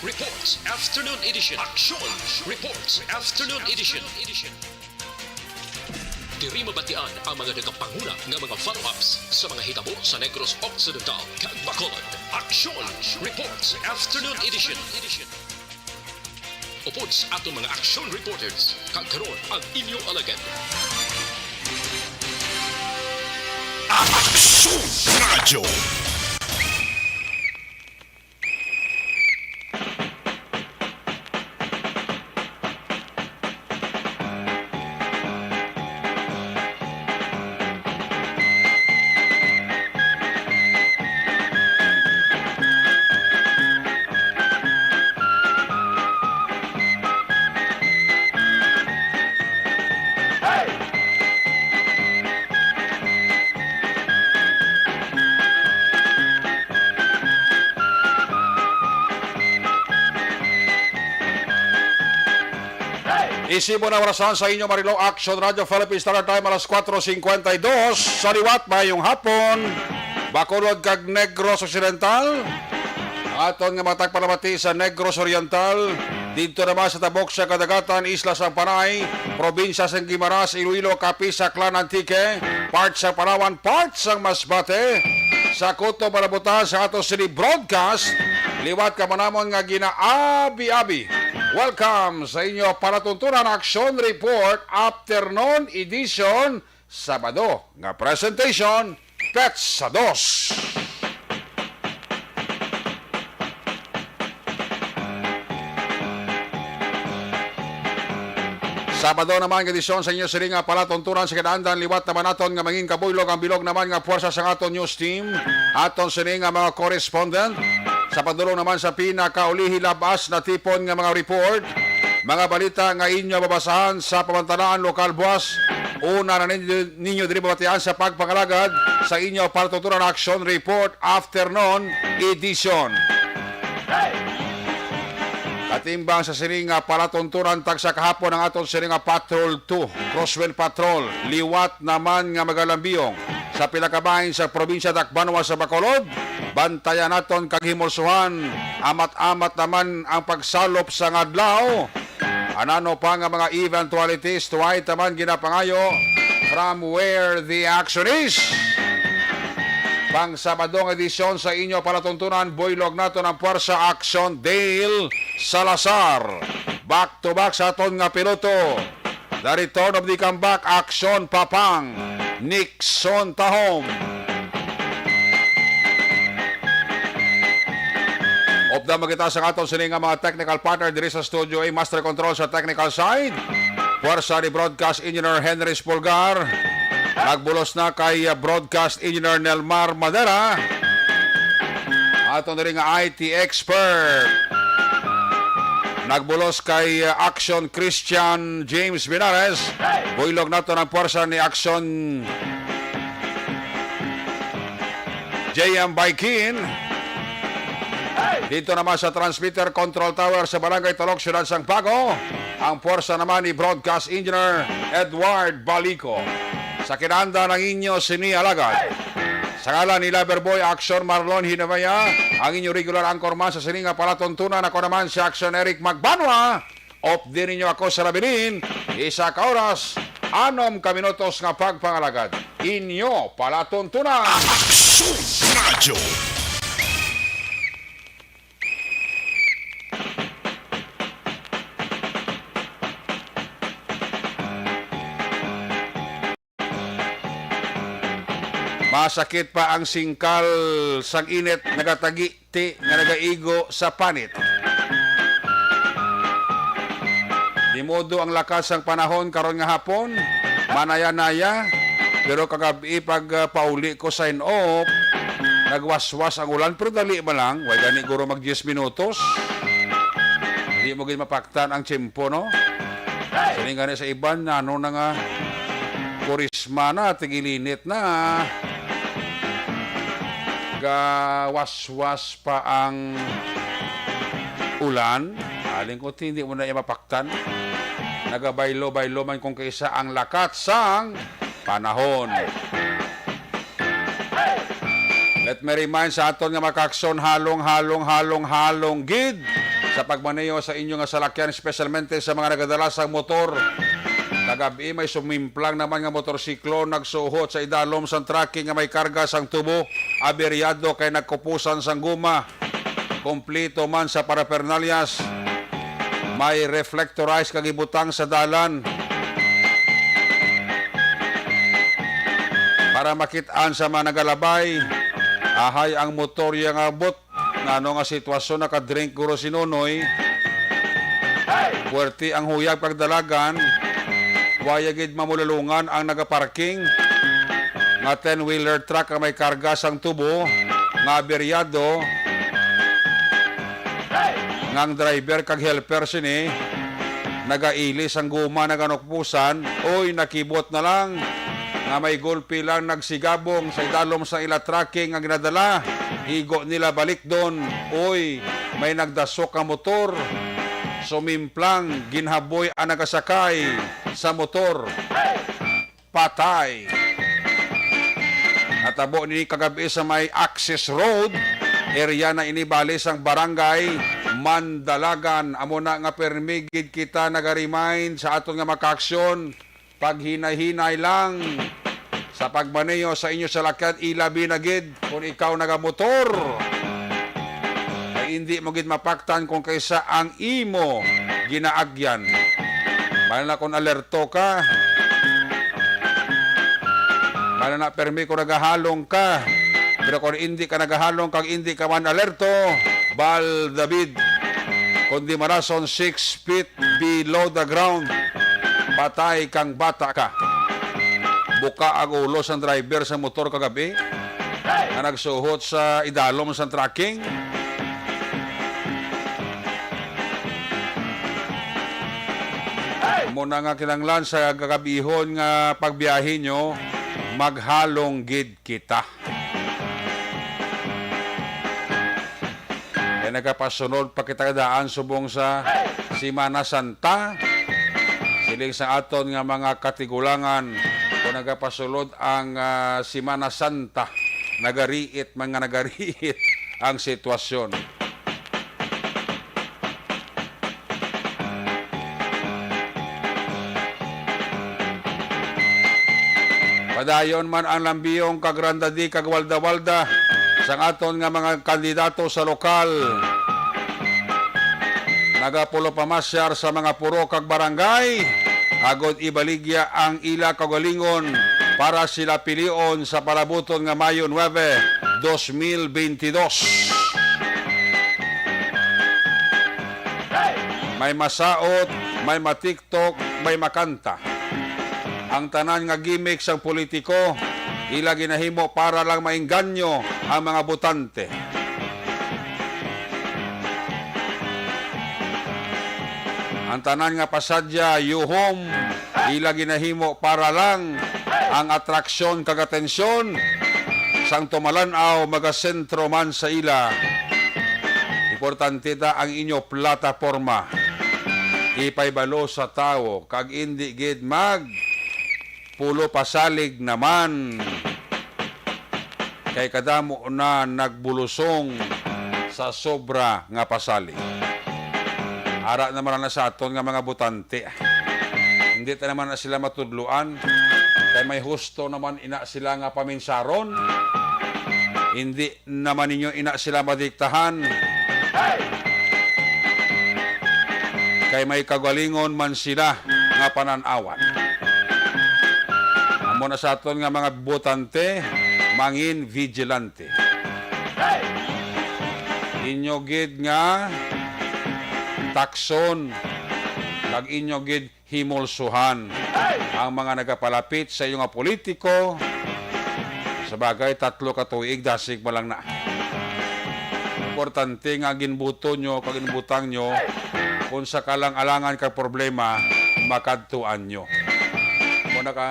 Reports Afternoon Edition. Action Reports Afternoon Edition. Diri mabatian ang mga nagapanguna nga mga follow-ups sa mga hitabo sa Negros Occidental kag Bacolod. Action Reports Afternoon Edition. Upod sa atong mga action reporters kag karon ang inyong alagad. Action Radio. Isibo na orasan sa inyo Marilao Action Radio Philippines Standard Time alas 4:52 sa liwat mayong hapon Bacolod kag Negros Occidental aton nga matag palamati sa Negros Oriental dito naman sa tabok sa kadagatan Isla Sang Panay probinsya sa Guimaras Iloilo Capiz Clan Antique part sa Palawan part sa Masbate sa Coto Marabutan sa ato city broadcast liwat ka manamon nga ginaabi-abi. Welcome sa inyo palatuntunan Action Report Afternoon Edition Sabado nga presentation Pets sa Dos. Sabado naman nga edisyon sa inyo sila nga palatuntunan sa kadaandan liwat naman naton nga manging kabuylog ang bilog naman nga puwersa sa aton news team aton sila nga mga correspondent. Sa padulong naman sa pinakaulihi labas na tipon nga mga report, mga balita nga inyo babasahan sa pamantalaan lokal buwas. Una na ninyo diri babatian sa pagpangalagad sa inyo palatuntunan Action Report Afternoon Edition. Katimbang sa siringa palatuntunan tag sa kahapon ang aton siringa Patrol 2, Crosswell Patrol, liwat naman nga magalambiyong sa pilakabahin sa probinsya Tacbanwa sa Bacolod. Bantayan naton kag himulsuhan amat-amat naman ang pagsalop sa adlaw. Anano pa nga mga eventualities tuway taman ginapangayo from where the action is. Pang Sabadong edisyon sa inyo palatuntunan buylog naton ang puwersa Action Dale Salazar. Back to back sa aton nga piloto. The return of the comeback Action Papang Nixon Tahom. Opda magita sa aton sila nga mga technical partner diri sa studio ay master control sa technical side. Puwersa ni broadcast engineer Henry Spulgar. Nagbulos na kay broadcast engineer Nelmar Madera. Aton diri nga IT expert. Nagbulos kay Action Christian James Binares. Buylog nato ng puwersa ni Action JM Baikin. Dito naman sa transmitter control tower sa Barangay Talok, Ciudad Sangpago, ang puwersa naman ni broadcast engineer Edward Balico. Sa kinanda ng inyo sini Alagad. Sa ngalan ni Loverboy Action Marlon Hinavaya, ang inyo regular anchorman sa sininga palatuntunan. Ako naman si Action Eric Magbanwa. Off din ninyo ako sa Labilin. Isa ka oras, 6 minutos nga pagpangalagad. Inyo palatuntunan. Action Radio. Masakit pa ang singkal sang init nagatagi-ti nga nagaigo sa panit. Di modo ang lakas ang panahon karon nga hapon, manaya-naya, pero kagabi pag pauli ko sign off, nagwaswas ang ulan pero dali ba lang, way gani guro mag 10 minutos. Di mo gid mapaktan ang tiyempo no. Sining gani sa iban na ano na nga kurisma na tigilinit na. Waswas pa ang ulan. Aling ko hindi mo na mapaktan. Nagabaylo-baylo man kung kaysa ang lakat sang panahon. Let me remind sa aton nga makakson halong gid sa pagmaneho sa inyong salakyan, espesyalmente sa mga nagadala sa motor. Kagabi may sumimplang naman nga motorsiklo nagsuhot sa idalom sang tracking nga may karga sang tubo, aberyado kay nagkupusan sang guma. Kompleto man sa parapernalyas, may reflectorized kagibutang sa dalan. Para makitaan sa mga nagalabay, ahay ang motor yang abot nga ano nga sitwasyon nakadrink guro si Nonoy. Puwerti ang huyag pagdalagan, wayagid mamululungan ang nagaparking nga 10-wheeler truck nga may karga sang tubo nga aberyado ngang driver kag helper sini nagailis ang guma naganokpusan. Oy, nakibot na lang nga may gulpi lang nagsigabong sa idalom sa ila tracking nga ginadala. Higo nila balik doon. Oy, may nagdasok ang motor. Sumimplang, ginhaboy ang nagasakay sa motor. Patay. Natabo ni kagabi sa may access road, area na inibalis ang barangay Mandalagan. Amo na nga permigid kita nag-remind sa aton nga makaaksyon. Pag hinay-hinay lang sa pagmaneho sa inyo salakyan, ilabi na gid kung ikaw nagamotor. Ay hindi mo gid mapaktan kung kaysa ang imo ginaagyan. Mahal na kung alerto ka. Mahal na permi kung nagahalong ka. Pero kung hindi ka nagahalong, kag hindi ka man alerto, Bal David, kundi marason 6 feet below the ground, patay kang bata ka. Buka ang ulo sa driver sa motor kagabi na nagsuhot sa idalom sa tracking. Muna nga kinanglan sa gagabihon nga pagbiyahe nyo, maghalong gid kita. Kaya nagkapasunod pa kita daan subong sa Simana Santa. Siling sa aton nga mga katigulangan kung nagapasulod ang Simana Santa, nagariit ang sitwasyon. Padayon man ang lambiyong kagrandadi kagwalda-walda sa aton nga mga kandidato sa lokal. Nagapulo pamasyar sa mga puro kag barangay, agod ibaligya ang ila kagalingon para sila pilion sa palabuton nga Mayo 9, 2022. May masaot, may matiktok, may makanta. Ang tanan nga gimmick sang politiko, ila ginahimo para lang maingganyo ang mga botante. Ang tanan nga pasadya, yuhom, ila ginahimo para lang ang atraksyon kag atensyon sang tumalanaw magasentro man sa ila. Importante ta ang inyo plataporma. Ipaybalo sa tao kag indi gid mag pulo pasalig naman. Kay kadamo na nagbulusong sa sobra nga pasalig. Ara naman na sa aton nga mga botante. Hindi ta naman na sila matudluan. Kay may husto naman ina sila nga paminsaron. Hindi naman ninyo ina sila madiktahan. Kay may kagalingon man sila nga pananawan. Amo na sa aton nga mga botante, mangin vigilante. Inyo gid nga takson, kag inyo gid himulsuhan ang mga nagapalapit sa iyo nga politiko. Sa bagay, 3 ka tuig, dasig pa lang na. Importante nga ginbuto nyo, kag inbutang nyo, kung sa kalang-alangan ka problema, makadtuan nyo. Muna ka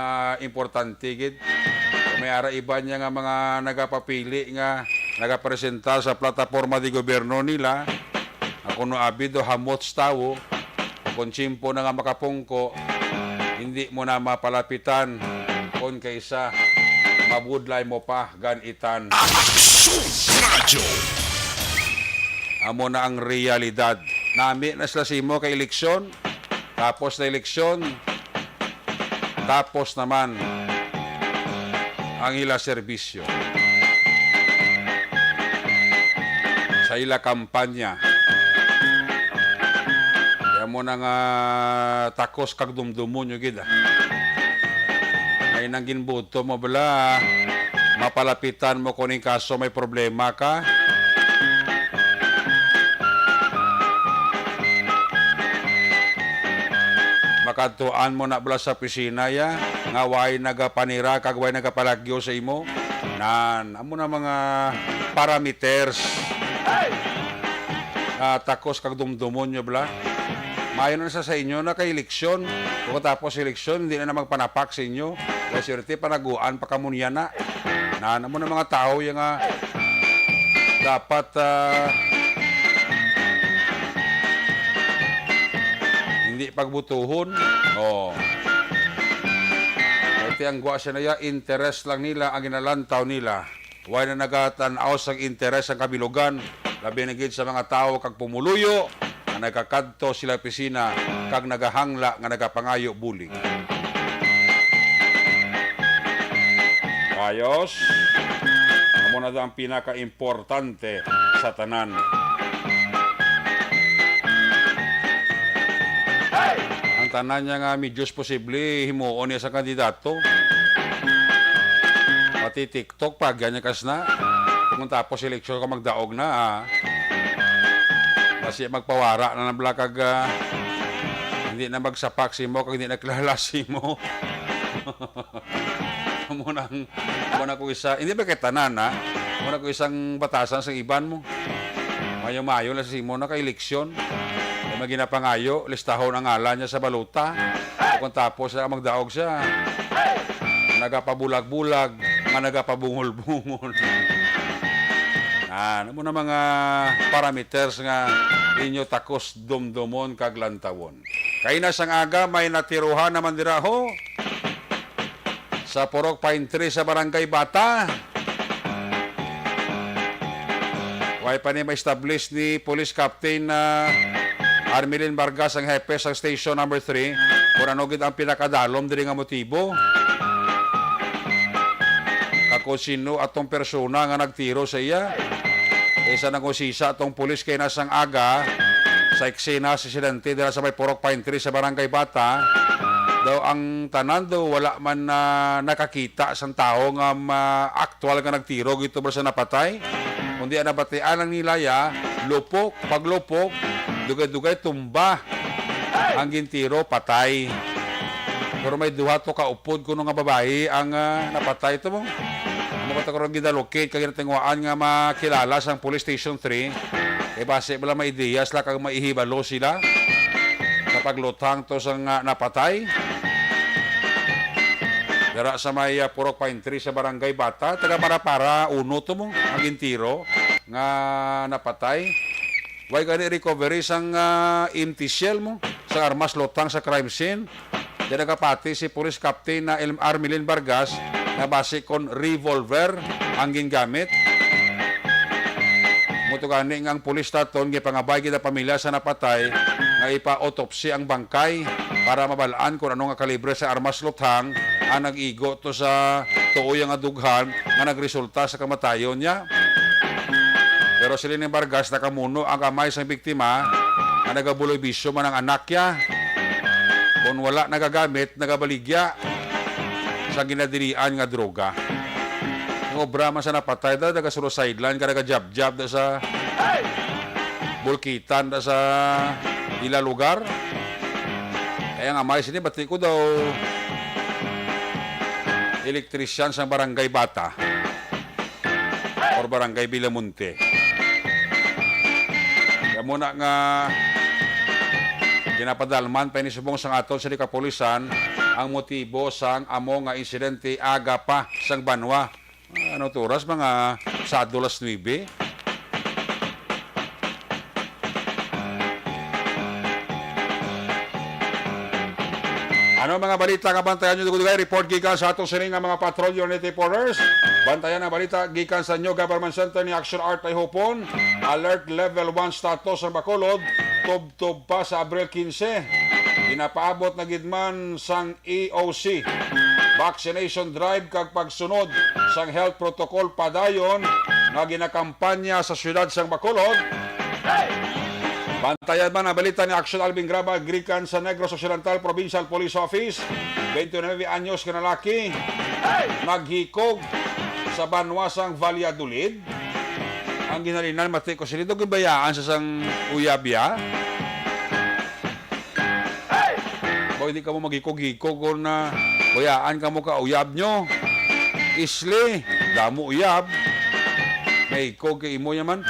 importante gid. Kung may ara iba niya nga mga nagapapili nga, nagapresenta sa plataforma di gobyerno nila, ako no abido hamot tawo, kung chimpo na nga makapungko, hindi mo na mapalapitan kung kaysa mabudlay mo pa ganitan. Aksyon Radio! Amo na ang realidad. nami na sila simo kay eleksyon, tapos na eleksyon, tapos naman ang ila serbisyo sa ila kampanya. Kaya mo nang takos kag dumdumon yung gida. Ay nang ginbuto mo bala, mapalapitan mo kuning kaso may problema ka. Makatuan mo na bala sa pisina ya, nga way nagapanira, kag way nagapalagyo sa imo. Amo na mga parameters. Takos kag dumdumon nyo bala. Mayo na sa inyo na kay eleksyon. Kung tapos eleksyon, hindi na magpanapak sa inyo. Kaya sirti, panaguan pa kamunya na. Amo na mga tao yung dapat hindi pagbutuhon. Ito ang guwa siya na ya, interest lang nila ang ginalantaw nila. Huwag na nagatanaw sa interest ang kabilugan. Labi na gid sa mga tao kag pumuluyo nga nagkakadto sila pisina kag nagahangla nga nagapangayo bulig. Ayos. Amo na ang pinaka-importante sa tanan. Ang tanan niya nga medyos posible himuon niya sa kandidato. Pati TikTok pag ganyan kas na. Kung tapos eleksyon ka magdaog na kasi magpawara na ng blakag hindi na magsapak si mo kung hindi nakilala si mo. Muna ko isa, hindi ba kitanan muna ko isang batasan sa iban mo. Mayo-mayo na si mo na ka-eleksyon. May maginapangayo, listahon ang ngalan niya sa baluta. Kung tapos na magdaog siya, nagapabulag-bulag, nagapabungol-bungol. Ano mo na mga parameters nga inyo takos dumdumon kag lantawon. Kay na sang aga may natiruhan naman diraho sa Purok Pine Tree sa Barangay Bata. Way pa ni ma-establish ni Police Captain Armelin Vargas ang hepe sa Station number 3 kung ano gid ang pinakadalom diri nga motibo. Kako sino atong persona nga nagtiro sa iya. Isa nang usisa atong pulis kay nasang aga sa eksena sa sidente dira sa may Purok Pine Tree sa Barangay Bata. Daw ang tanan daw wala man nakakita sang tao nga aktual nga nagtiro gito ba sa napatay. Kundi nabatian ang nilaya, lupok, paglupok, dugay-dugay tumba. Ang gintiro patay. Pero may duha to kaupod kuno nga babae ang napatay to mo. Ano ko rin gidalokate kag tingwaan nga makilala sang Police Station 3. E base bala may ideyas la kag maihibalo sila kapag lutang to sang napatay. Dara sa may Purok Pine Tree sa Barangay Bata, taga para uno to mo ang gintiro nga napatay. Way gani recovery sang empty shell mo sa armas lutang sa crime scene. Di nagapati si Police Captain na Armelin Vargas na base kon revolver ang gingamit. Muto gani ang pulis taton gipangabay gid ang pamilya sa napatay nga ipa-autopsy ang bangkay para mabalaan kung ano nga kalibre sa armas luthang ang nag-igo to sa tuoy nga dughan nga nagresulta sa kamatayon niya. Pero sila ni Vargas nakamuno ang kamay sa biktima nga nagabuloy bisyo man ang anak niya. Kung wala nagagamit, nagabaligya sa ginadirian nga droga. Ang obra man sa napatay da, naga-suicide line, ka naga-jab-jab da sa bulkitan da sa ila lugar. Kaya nga may sini, bati ko daw elektrisyan sa Barangay Bata or Barangay Bilamonte. Kaya muna nga ginapadalman pa ni subong sang aton sa kapulisan ang motibo sang amo nga insidente aga pa sang banwa. Ano turas mga Sado las 9. Ano mga balita nga bantayan nyo dugay report gikan sa atong sining nga mga patrol unit reporters. Bantayan ang balita gikan sa New Government Center ni Action Art ay Hopon. Alert level 1 status sa Bacolod. tubtob pa sa Abril 15. Ginapaabot na gidman sang EOC vaccination drive kag pagsunod sang health protocol padayon nga ginakampanya sa syudad sang Bacolod. Bantayan man ang balita ni Action Alvin Graba, Grikan sa Negros Occidental Provincial Police Office. 29 anyos ka lalaki, naghikog sa banwasang Valladolid. Ang ginalinan, mati ko sila ito gibayaan sa sang uyabya. O hindi ka mo maghikog-hikog o na bayaan ka mo ka uyab nyo. Isli, damo uyab. May hikog kay imo yaman.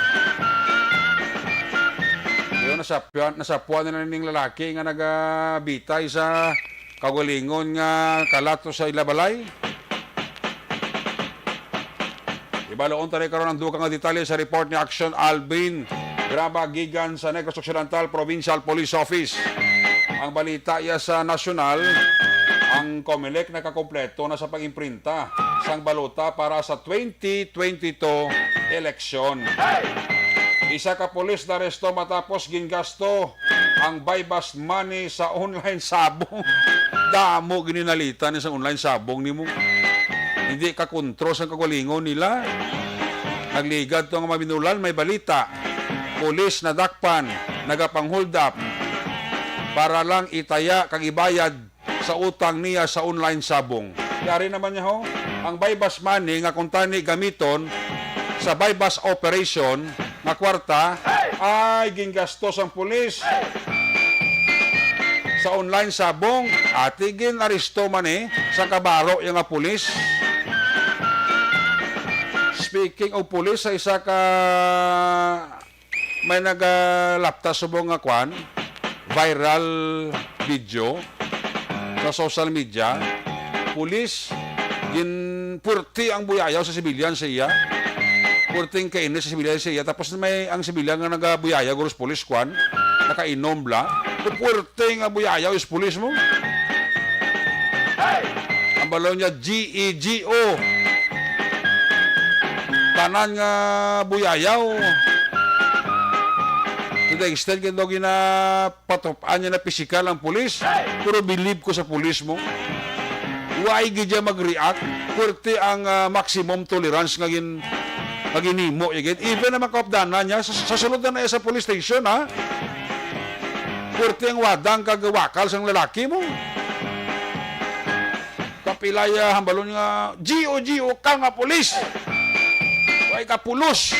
Nasapuan na ning lalaki nga nagabitay sa kagalingon nga kalato sa ilabalay. Ibaloon tayo karon ang duka nga detalye sa report ni Action Alvin Graba gigan sa Negros Occidental Provincial Police Office. Ang balita iya sa nasyonal, ang COMELEC nakakompleto na sa pag-imprinta sang balota para sa 2022 eleksyon. Isa ka pulis na aresto matapos gingasto ang bypass money sa online sabong. Damo gininalita ni sa online sabong ni mo. Hindi ka kontrol sa kagalingon nila. Nagligad to ang mabinulan, may balita. Pulis na dakpan, nagapang-hold up para lang itaya kag ibayad sa utang niya sa online sabong. Yari naman niya ho, ang bypass money nga kung tani gamiton sa bypass operation na kwarta ay gingastos ang pulis sa online sabong at ginaresto man sa kabaro yung nga pulis. Speaking of pulis, sa isa ka may nagalapta subong nga kwan viral video sa social media. Pulis ginpurti ang buyayaw sa sibilyan sa iya. Purting kainis sa sibilyan siya. Tapos may ang sibilyan nga nagabuyaya guros pulis kwan. Nakainom bla. Purting nga buyayaw is pulis mo. Ang balaw niya GEGO. Tanan nga buyayaw. To the extent kendo ginapatopaan niya na pisikal ang pulis. Puro believe ko sa pulis mo. Why gidya mag-react? Purti ang maximum tolerance nga maginimo igit even na makapdanan niya sa sulod na sa police station ha. Purti ang wadang kagawakal sang lalaki mo. Kapilaya hambalon nga GO ka nga pulis. Way ka pulos.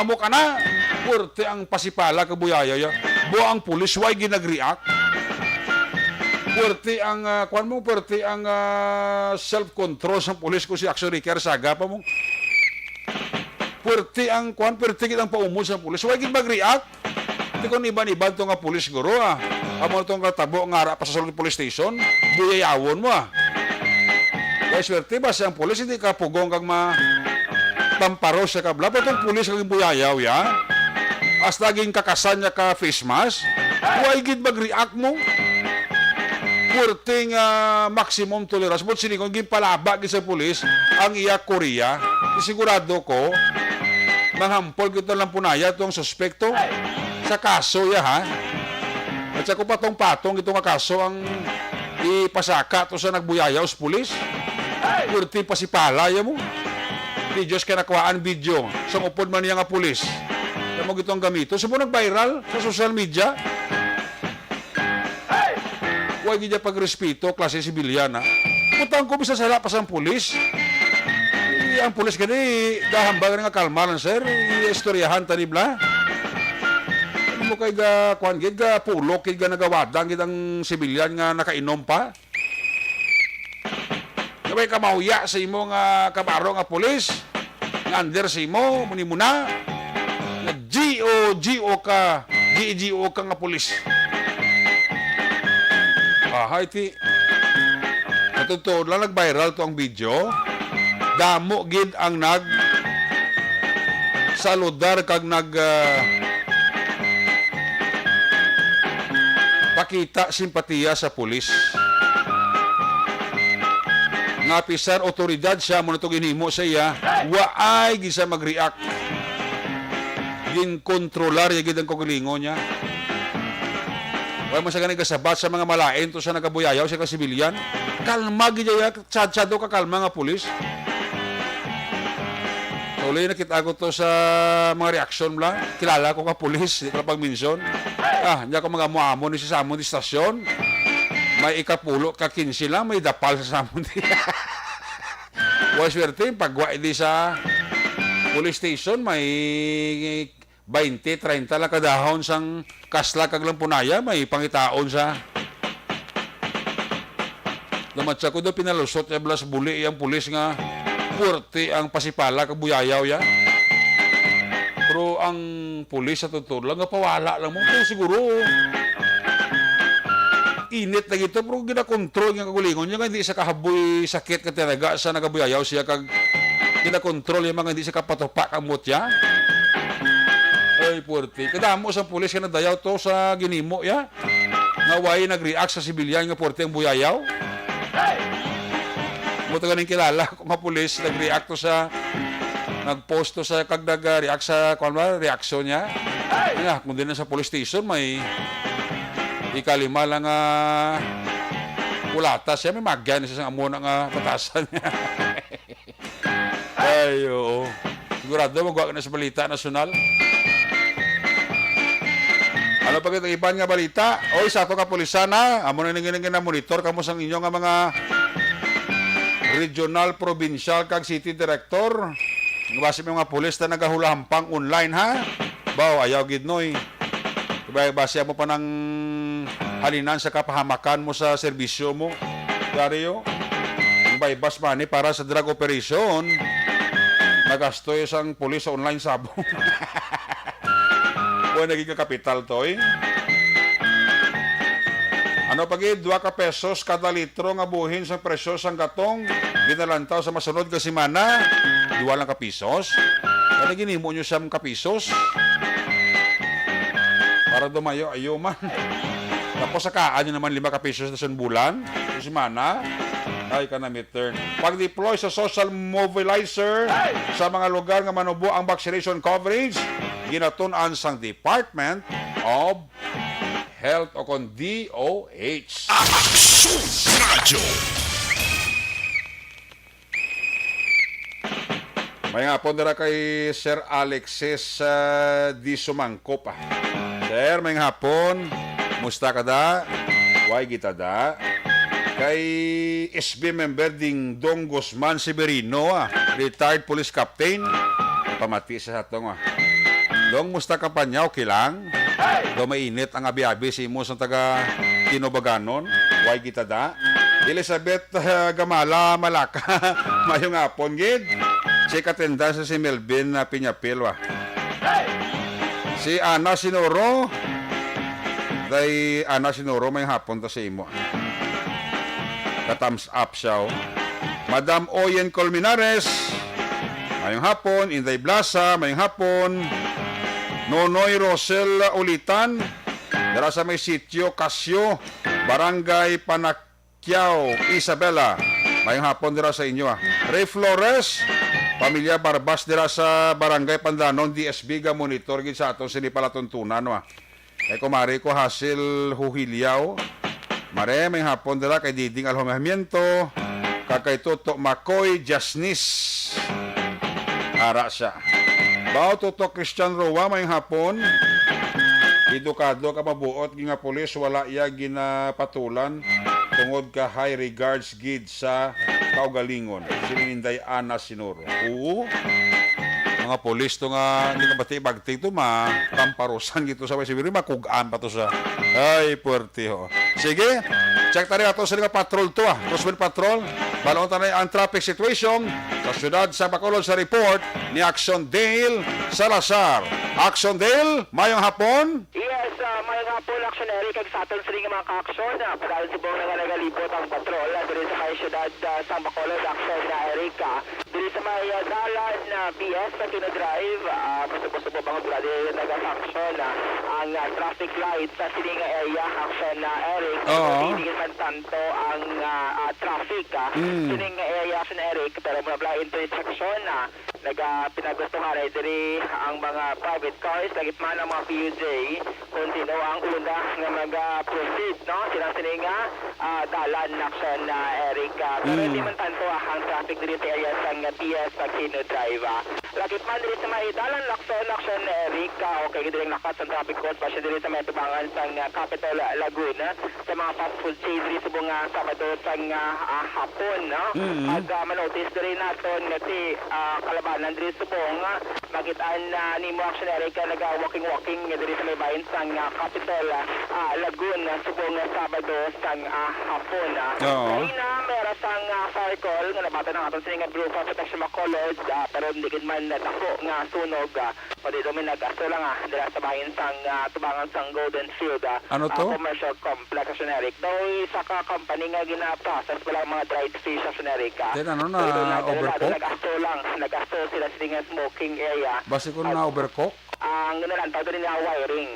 Amo ka na. Purti ang pasipala kabuyaya ya. Buang pulis way ginag-react. Purti ang purti ang self-control sa pulis ko si Action Ricker Saga pa mo. Purti ang kitang paumod sa pulis. Huwag mag-react. Hindi ko iban-iban ito nga pulis guro Amo itong katabo nga harap pa sa sulod police station. Buyayawon mo Kaya swerte ba siyang pulis, hindi ka pugong kag tamparo sa kabla. Pero itong pulis kag buyayaw as laging kakasan niya ka face mask. Huwag mag-react mo. Purti nga maximum tolerance. But sinikong ginpalaba sa pulis ang iya Korea. Sigurado ko manghampol kita lang punaya itong suspekto sa kaso ha. At sa patong-patong itong kaso ang ipasaka to sa nagbuyayaw sa pulis. Purti pa si palaya mo. Di Diyos ka nakuhaan video sa upod man niya nga pulis. Kaya mo itong gamito. So mo nag-viral sa social media. Huwag niya pag-respeto, klase sibilyan Putang ko bisa sala pa sa pulis. Ang pulis gani dahambag nga kalmalan sir, istoryahan tani bla. Ano mo kay ga kwan gid ga pulo kay ga nagawadang gid ang sibilyan nga nakainom pa. Kabay ka mauya sa imo nga kabaro nga pulis. Nga under sa imo muni muna. Nga GO ka nga pulis. Iti Totoo lang nag-viral to ang video. Damo gid ang saludar kag pakita simpatiya sa pulis. Nga pisar otoridad siya mo natong ginhimo sa iya, waay gisa mag-react. Gin kontrolar gid ang kagalingon niya. Huwag mo sa ganun kasabat sa mga malain to sa nagabuyayaw sa kasibilyan. Kalma, gidya, tsad-tsado ka kalma nga pulis. Tuloy nakita ko to sa mga reaksyon lang. Kilala ko ka pulis, di ko na pag-mention. Hindi ako mga muamon ni sa Samon di stasyon. May ikapulo ka 15 lang, may dapal sa Samon di. Huwag swerte, pagwa di sa police station, may 20-30 lang kadahon sang kasla kaglang punaya, may pangitaon sa namatsa ko doon pinalusot ya blas buli yung pulis nga puwerte ang pasipala kabuyayaw ya. Pero ang pulis sa totoo lang nga pawala lang mo. Pero siguro init na gito pero ginakontrol nga kagulingon niya nga hindi sa kahaboy sakit ka tinaga sa nagabuyayaw siya kag ginakontrol yung mga hindi sa kapatopak ang mutya. Ay puwerte. Kadamo sa pulis ka nadayaw to sa ginimo ya. Nga way nag-react sa sibilyan nga puwerte ang buyayaw. Muto ganing kilala kung nga pulis nag-react to sa nag-post to sa kag nag-react sa reaksyon niya. Kung din na sa police station may ikalima lang ulata siya may magyan siya sa amo na nga batasan niya. Ay oo. Sigurado magwa ka na sa balita nasyonal. Ano pa kitang iban nga balita? Oy, sa ato ka pulisana, amo na nangin na monitor kamo sang inyo nga mga regional, provincial kag city director. Nga base mga pulis na nagahulahampang online ha. Baw ayaw gid noy. Kaya base mo pa ng halinan sa kapahamakan mo sa serbisyo mo. Dario, yung baybas mani para sa drug operation, nagasto isang pulis sa online sabong. O naging kapital to eh. Ano pagid 2 ka pesos kada litro nga buhin sa presyo sang gatong ginalantaw sa masunod ka semana 2 lang ka pesos. Ano ginimo nyo siyam ka pesos? Para dumayo ayo man. Tapos sa kaan nyo naman 5 ka pesos na sa bulan sa semana. Ay ka na midterm. Pag-deploy sa social mobilizer sa mga lugar nga manubo ang vaccination coverage, ginatun-an sang Department of Health o kon DOH. Aksyon Radyo. May nga po nila kay Sir Alexis Di Sumangko pa. Sir, may nga hapon. Musta ka da? Why kita da? Kay SB member ding Dong Guzman Severino, retired police captain. Pamati sa hatong. Dong, musta ka pa niya? Okay lang? Do mainit ang abi-abi si mo sa taga Tinobaganon. Why kita da? Elizabeth Gamala Malaka. Mayong hapon, gid. Si katenda sa si Melvin na Piñapil, Si Ana Sinoro. Day Ana Sinoro, may hapon ta sa imo. Ka-thumbs up siya. Madam Oyen Colmenares. Mayong hapon. Inday Blasa. Mayong hapon. Nonoy Rosel Ulitan, dara sa may sitio Casio, Barangay Panakyaw, Isabela. Mayong hapon dira sa inyo. Ray Flores, Pamilya Barbas dira sa Barangay Pandanon, DSB ga monitor gid sa aton sinipalatuntunan. Kay kumari ko Hasil Huhilyaw. Mare, may hapon dira kay Diding Alhomamiento, kakay Toto Makoy Jasnis. Ara siya. Bao Toto Christian Roa may hapon. Edukado ka mabuot nga pulis wala iya ginapatulan tungod ka high regards gid sa kaugalingon. Sininday Ana Sinoro. Oo. Mga pulis to nga hindi ka bati-bagti to makamparusan gito sa Sibiri makugaan pa to sa ay puwerte ho. Sige, check tayo ato sa mga patrol to Crosswind Patrol. Balong tanay ang traffic situation sa syudad sa Bacolod sa report ni Action Dale Salazar. Action Dale, mayong hapon? Yes, mayong hapon, Action Eric, kag sa aton sa ring mga ka-action na padalon sa buong nagalibot ang patrol dito sa kay syudad sa Bacolod, Action na Eric. Dili sa may dalan na BS sa Kino Drive, gusto bang grade nag-function ang traffic light sa sining area action na Eric. Oo. Hindi man tanto ang traffic sining area action Eric, pero mula intersection pinagustuhan ay diri ang mga private cars sa gitna ng mga PUJ kung sino ang una nga mag-proceed, no? Sining dalan action na Eric. Pero hindi man tanto ang traffic diri sa area sa PS sa Kino Drive. Lakit man diri sa may dalan lakson action na Eric. Okay, diri lakat sa traffic course pa siya diri sa may tubangan sa Capital Laguna sa mga fast food chain diri sa bunga Sabado sa hapon, no? At manotice diri naton nga si kalabanan diri sa bunga makitaan nimo action Eric naga-walking diri sa may bahin sa Capital Laguna sa bunga Sabado sa hapon. Kaya meron sang fire call nga nabata ng aton sa group of protection Bacolod pero hindi gid man dako nga sunog pwede doon nag-aso lang dira sa bahin sang tubangan sang Golden Field commercial complex action Eric. Daw sa company nga gina-process wala mga dried fish action Eric. Then ano na overcook? Nag-aso sila sa smoking area. Base ko na overcook? Ang nalantaw doon na wiring.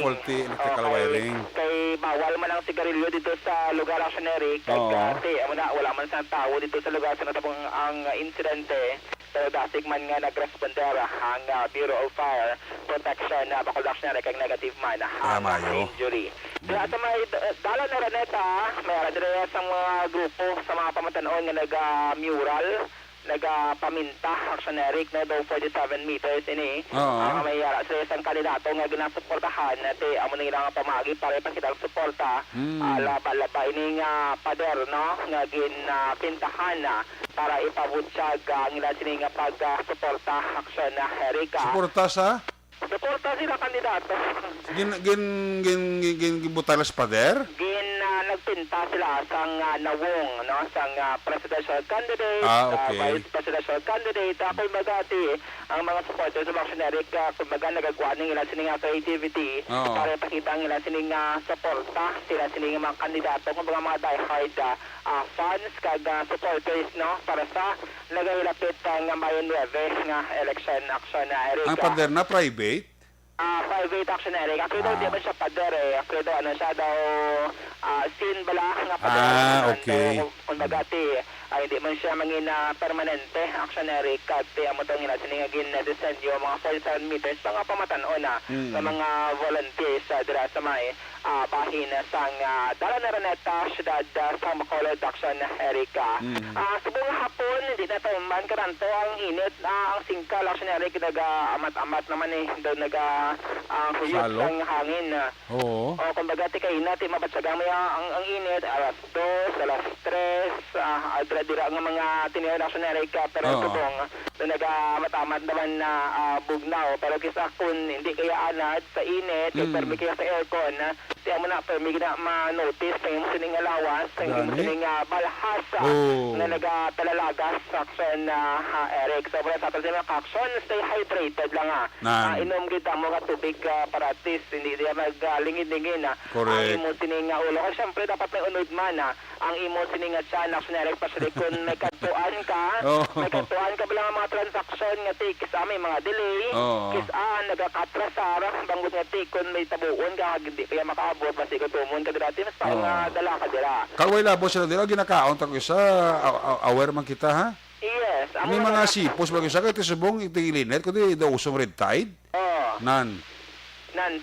Faulty electrical wiring. Kay bawal man ang sigarilyo dito sa lugar action Eric. Kasi wala man sa tao dito sa lugar sa natabong ang insidente. Pero dasig man nga nag-responder ang Bureau of Fire Protection na Bacolod action Eric ang negative man ang injury. Kaya sa may dala na Raneta, may aradre sa mga grupo sa mga pamatanon nga nag-mural nagapaminta action Eric na daw 47 meters ini may sa isang kandidato nga ginasuportahan ti amo na ilang pamagi para ipakitang suporta laba ini nga pader no nga ginapintahan para ipabutyag ang ilang sini nga pagsuporta action Eric. Suporta sa? Suporta sila kandidato. Gibutalas pader? Nagpinta sila sang nawong no sang presidential candidate, vice presidential candidate. Kumbaga ang mga supporters ng Action Eric kumbaga nagagawa ng ilang sining creativity para ipakita ang ilang sining suporta sila sining mga kandidato kumbaga mga diehard fans kag supporters no para sa nagahilapit nga Mayo 9 nga election Action Eric. Ang pader na private? Private action Eric. Ako daw di ba siya pader Ako daw siya daw sin bala nga pader. Okay. Kung bagati hindi man siya mangin permanente action Eric. At amo daw nga siningagin na disenyo mga 47 meters mga pamatanon sa mga volunteers dira sa may bahin sang dala na Raneta syudad sa Bacolod action Eric. Sa buong hapon hindi na man karanto ang init ang singkal action Eric naga-amat naman daw huyot ang hangin. Oo. Kumbaga kay natin mabatsagang may ang init alas 2, alas 3 dira nga mga tiniyon action Eric pero subong naga-matamat naman na bugnaw pero kisa kun hindi kaya anad sa init permi kaya sa aircon siya mo na permi na ma-notice sa imong sining alawas sa imong sining balhas na nagatalalagas action Eric. So para sa atin mga action stay hydrated lang inom kita mo nga tubig para at least hindi dia maglingid-lingin ang imong sining ulo. Kasi syempre dapat may unod man ang imong sining tiyan action Eric pasali kung may katuan ka bilang mga transaction nga kis may mga delay kis nagakatrasar bangod nga kung may tabuon ka hindi kaya makaabot basi ko tumon ka dati mas parang dala ka dira. Kalway labo sila dira ginakaon ta ko sa aware man kita ha? Yes. May mga sipos ba sa kay subong itigilinet kundi daw usong red tide? Nan,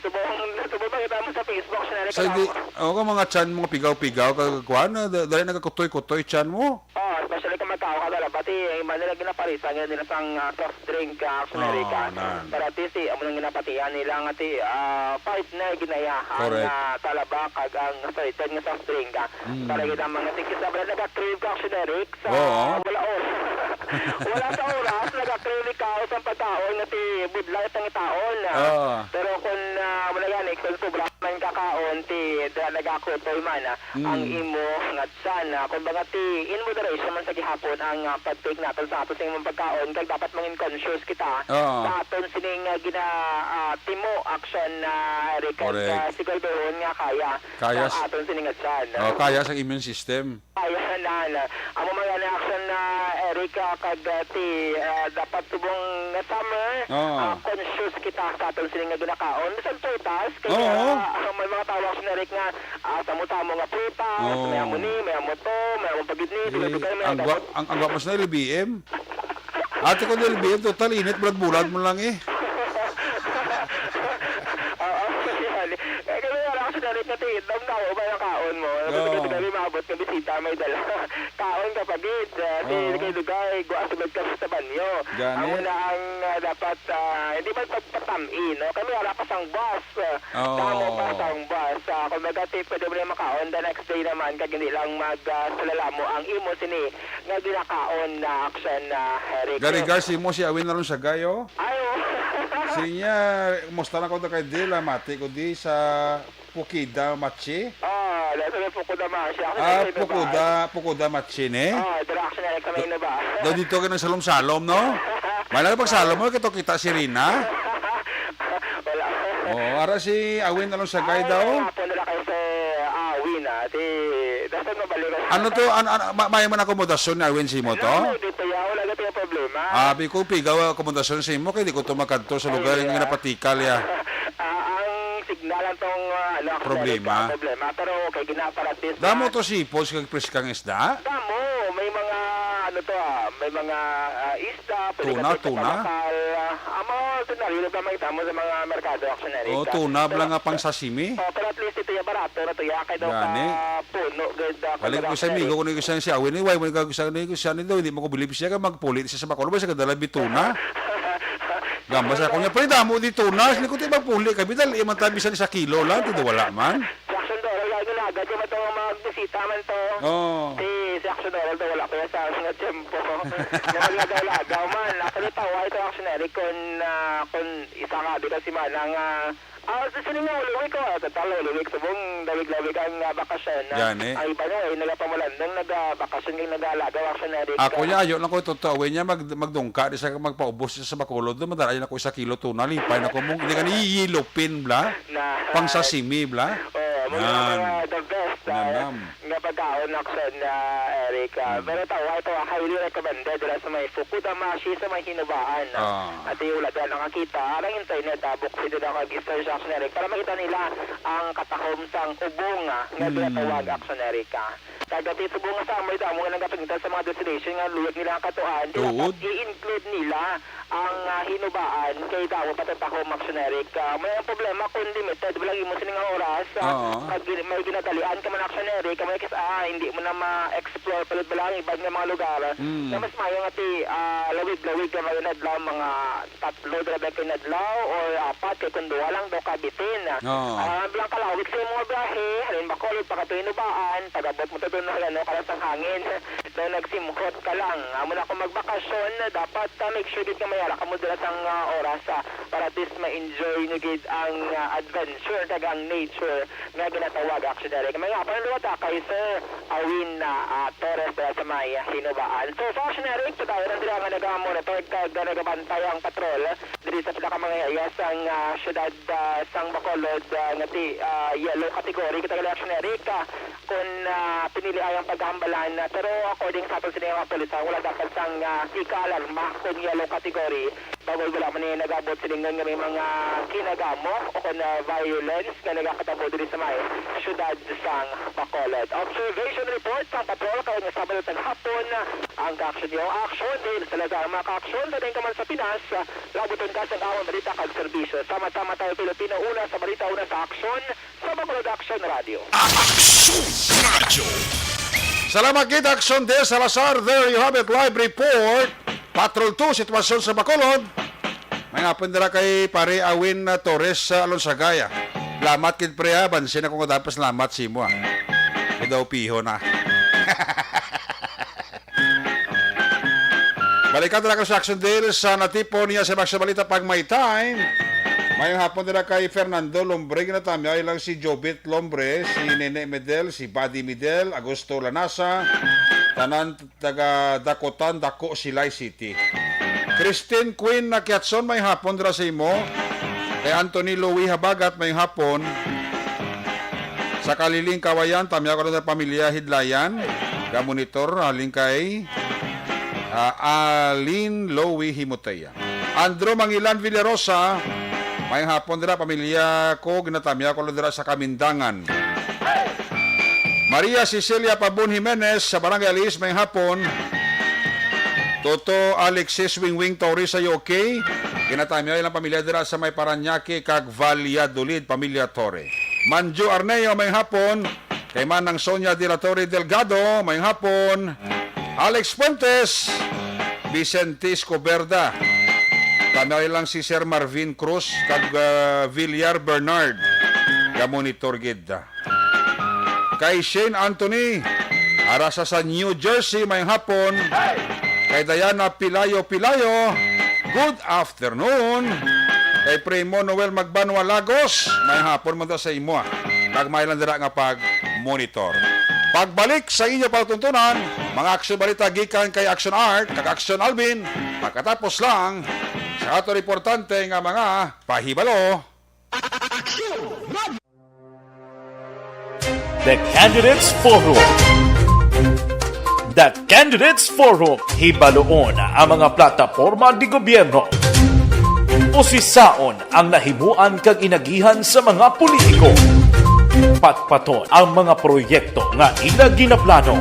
subong ba kita mo sa Facebook siya sa di mga chan mga pigaw-pigaw kagkuan dali nagakutoy-kutoy chan mo. Especially kung magkao ka dala pati manila ginaparisan nga nila sang soft drink action Eric. Para si amo nang ginapatian nila nga partner ginaya ang talaba kag ang certain nga soft drink para kita mga tikis na nag-crave ka action Eric sa wala wala sa oras nag-crave ka sa pagkaon nga budlay ang taon pero kung wala yan kung sobra man kakaon nagakutoy man ang imo nga sana kung baga in moderation man sa gihapon ang pag-take natin sa ato sa imong pagkaon kag dapat mangin conscious kita sa aton sining timo action Eric siguro nga kaya sa aton sining atsan kaya sa immune system kaya amo mga action Eric, dapat tubong nga summer, conscious kita sa atong sining nga ginakaon. Bisan prutas, kaya may mga tawag si Eric nga, samo-samo nga prutas, may amuni, may amoto, may amopagidni, Ang gwapas na LBM. Ate ko na LBM, total init, bulat-bulat mo lang eh. Dam na ba yung kaon mo? Kasi kami maabot ng bisita, may dala. Kaon ka pagid. Kay Dugay, guasugad ka sa banyo. Ang una ang dapat, hindi man pagpatami, no? Kami wala pa sang bus. Damo pa sang bus. Kung magati, pwede mo na makaon. The next day naman, kag hindi lang magsalala mo ang imo sini nga ginakaon na action na Eric. Garigar, si mo si Awin na rin sa gayo. Ayo. Sinya, musta na ko na kay Dila, mati ko di sa Pukida Machi. Lato na Pukuda Machi. Pukuda Machi ne? Direction na kami na ba? Daw dito ka ng salom-salom, no? Malala pag salom mo, kita si Rina. Wala. Ara si Awin na lang sa gay daw. Hapon nila kayo sa Awin, dapat mabalikan. Ano to? May man akomodasyon ni Awin si mo to? Dito wala na tayong problema. Abi ko pigaw akomodasyon si mo, kaya di ko tumakadto sa lugar yung napatikal ya. Signalan tong problema. Pero kay ginaparatis. Damo to sipos kag preskang isda? Damo, may mga may mga isda, tuna. Amo tunarilo pa magtamo sa mga merkado actionary. Tuna blang nga pang sashimi. Pero at least ito yung barato na to ya kay daw ka puno gud. Balik ko sa amigo ko ni sa si Awin ni why mo ka sa ni siya ni daw hindi mo ko bilib siya ka magpulit siya sa Bacolod ba siya kadala bituna. Gamba sa kunya pre damo di tuna sili ko ti magpuli kay bidal iman tabi sa kilo lang ti wala man. Action Doral lagi na agad yung matong magbisita man to. Si Action Doral daw wala ko sa nga tempo. Nagalaga man ako tawa ito actionary kung isa nga di kasi manang sa sinin nga uliwik ko, tatalo uliwik sa buong dawig-dawig ang bakasyon. Ay pa nyo, nagapamulandang nagbakasyon yung nag-alaga actionary. Ako niya, ayaw lang ko tutawin niya, magdungka, di siya magpaubos siya sa Bacolod, madalayan ako 1 kilo tuna, lipay na ko mong, hindi ka niyilupin, bla, pang sashimi, bla. Mga the best nga pagkaon action na Eric. Pero ito, highly recommended dila sa may Fukuda Machi sa may Hinubaan. At yung ulat na nakakita, arang internet, buksin din ako mag-search action Eric para makita nila ang katahom sang ubong nga tinatawag action Eric. Kagati subong nga sa amoy damo nga nagapagnitan sa mga destination nga luyag nila ang katuan, i-include nila ang Hinubaan kay dawo patatahom action Eric. May ang problema kung limited, walang imo sining oras. May ginadalian ka man action Eric, kamay kasi hindi mo na ma-explore palad ba lang ibang mga lugar. Na mas mayo nga ti lawig-lawig ka mga nadlaw, mga 3 drabe kay nadlaw or 4 kay kundo lang daw kabitin. Bilang kalawig sa mga biyahe, halin Bacolod pa ka Hinubaan, tagabot mo to doon na kalas ang hangin. Doon nagsimhot ka lang. Amo na kung magbakasyon, dapat make sure gid ka mayara ka mo dala sang oras para at least ma-enjoy nyo gid ang adventure kag ang nature nga ginatawag actionary. May nga panuluwata kay Sir Awin Torres dala sa may Hinubaan. So sa actionary, tayo nandila nga nag-monitor kag nagabantay ang patrol diri sa pila ka mga ayas ang syudad sang Bacolod nga ti yellow category kita gali actionary kung pinili ay ang paghambalan pero according sa aton sila mga pulis wala dapat sang ika-alarma kung yellow category bagol wala man nagabot silingan nga may mga kinagamo o kung violence nga nagakatabo diri sa may syudad sang Bacolod. Observation report sa patrol kayo nga Sabado ng hapon ang ka-action yung action dahil sa lagar mga ka-action dating ka man sa Pinas labuton ka sa awang balita kag serbisyo. Sama-sama tayo Pilipino una sa balita una sa action sa Bacolod Action Radio. Salamat kid Action Del Salazar. There you have it, live report. Patrol 2, sitwasyon sa Bacolod. May ngapon dira kay pare Awin Torres sa Alonsagaya. Lamat kid pre bansin ako nga dapat salamat si mo. Daw piho na. Balikan dira ka sa Action Del sa natipon niya sa balita pag may time. Mayong hapon nila kay Fernando Lombre, ginatamya lang si Jobit Lombre, si Nene Medel, si Buddy Medel, Agosto Lanasa, tanan taga Dakotan, Dako, Silay City. Christine Queen Nakiatson, may hapon nila sa imo. Kay Anthony Louie Habagat, may hapon. Sa Kaliling Kawayan, tamya ko na sa pamilya Hidlayan. Gamonitor, haling kay Alin Lowy Himuteya. Andrew Mangilan Villarosa, may hapon dira pamilya ko, ginatamya ko dira sa Kamindangan. Maria Cecilia Pabon Jimenez sa Barangay Alis, may hapon. Toto Alexis Wingwing Torres sa UK, ginatamya ilang pamilya dira sa may Paranaque kag Valladolid, pamilya Torre. Manju Arneo, may hapon. Kay Manang Sonia de la Torre Delgado, may hapon. Alex Fuentes, Vicente Escoberda. Tamay lang si Sir Marvin Cruz kag Villar Bernard. Monitor gid. Kay Shane Anthony, arasa sa New Jersey, may hapon. Kay Diana Pilayo, good afternoon. Kay Primo Noel Magbanwa Lagos, may hapon mo sa imo. Kag may lang dira nga pag-monitor. Pagbalik sa inyo pagtuntunan, mga aksyon balita gikan kay Action Art, kag Action Alvin, pagkatapos lang sa ato importante nga mga pahibalo. The Candidates Forum. The Candidates Forum, hibaloon ang mga plataporma di gobyerno. Usisaon ang nahimuan kag inagihan sa mga politiko. Patpaton ang mga proyekto nga ila ginaplano.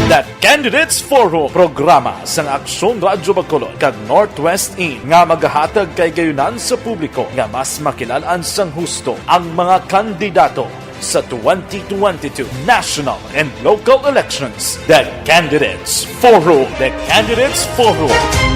The Candidates Forum, programa sang Aksyon Radyo Bacolod kag Northwest In nga magahatag kay gayunan sa publiko nga mas makilalan sang husto ang mga kandidato sa 2022 national and local elections. The Candidates Forum. The Candidates Forum,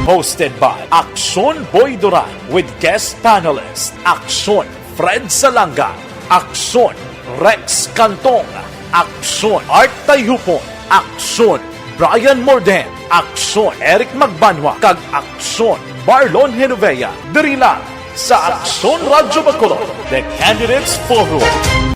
hosted by Aksyon Boy Duran with guest panelist Aksyon Fred Salanga, Aksyon Rex Cantong, Aksyon Art Tayhupon, Aksyon Brian Morden, Aksyon Eric Magbanwa, kag Aksyon Marlon Genovea. Diri lang sa Aksyon Radyo Bacolod. The Candidates Forum.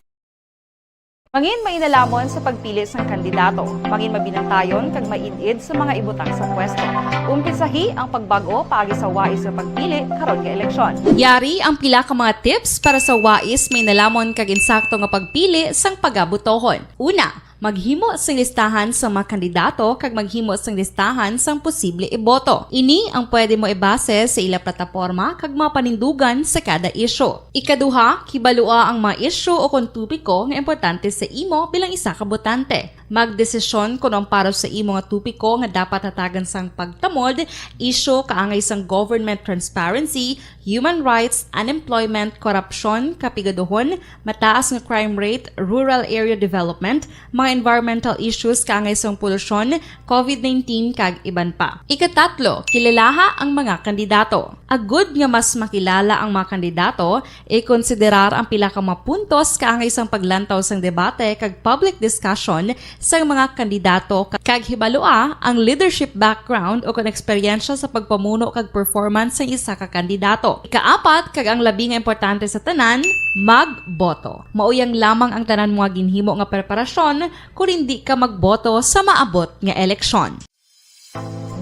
Mangin mainalamon sa pagpili ng kandidato, mangin mabinantayon kag maidid sa mga ibutang sa pwesto. Umpisahi ang pagbago paagi sa wais sa pagpili karon nga eleksyon. Yari ang pila ka mga tips para sa wais may nalamon kag insakto nga pagpili sang pagabutohon. Una, maghimo sang listahan sa mga kandidato kag maghimo sang listahan sang posible iboto. Ini ang pwede mo ibase sa ila plataporma kag mapanindugan sa kada isyu. Ikaduha, kibalua ang mga isyu o kontupiko nga importante sa imo bilang isa ka botante. Magdesisyon kung ang para sa imo nga tupiko nga dapat hatagan sang pagtamod, isyu kaangay sang government transparency, human rights, unemployment, korupsyon, kapigaduhon, mataas nga crime rate, rural area development, mga environmental issues kaangay sang polusyon, COVID-19 kag iban pa. Ikatatlo, kilalaha ang mga kandidato. Agud nga mas makilala ang mga kandidato, i-konsiderar ang pila ka mga puntos kaangay sang paglantaw sang debate kag public discussion sa mga kandidato kag hibalua ang leadership background o kung eksperyensya sa pagpamuno kag performance sa isa ka kandidato. Ikaapat kag ang labi nga importante sa tanan, magboto. Mauyang lamang ang tanan mga ginhimo nga preparasyon kung hindi ka magboto sa maabot nga eleksyon.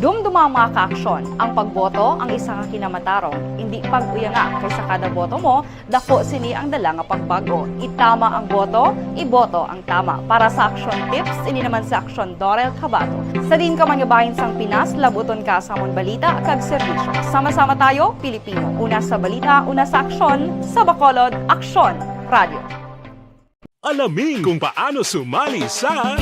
Dumduma ang mga kaaksyon, ang pagboto ang isa ka kinamatarong, hindi pag-uyanga kaysa kada boto mo, dako sini ang dala nga pagbago. Itama ang boto, iboto ang tama. Para sa action tips, ini naman sa aksyon Dorel Cabato. Sa din ka manyabahin sang Pinas, labuton ka sa amon balita kag serbisyo. Sama-sama tayo, Pilipino. Una sa balita, una sa aksyon, sa Bacolod, Aksyon Radio. Alamin kung paano sumali sa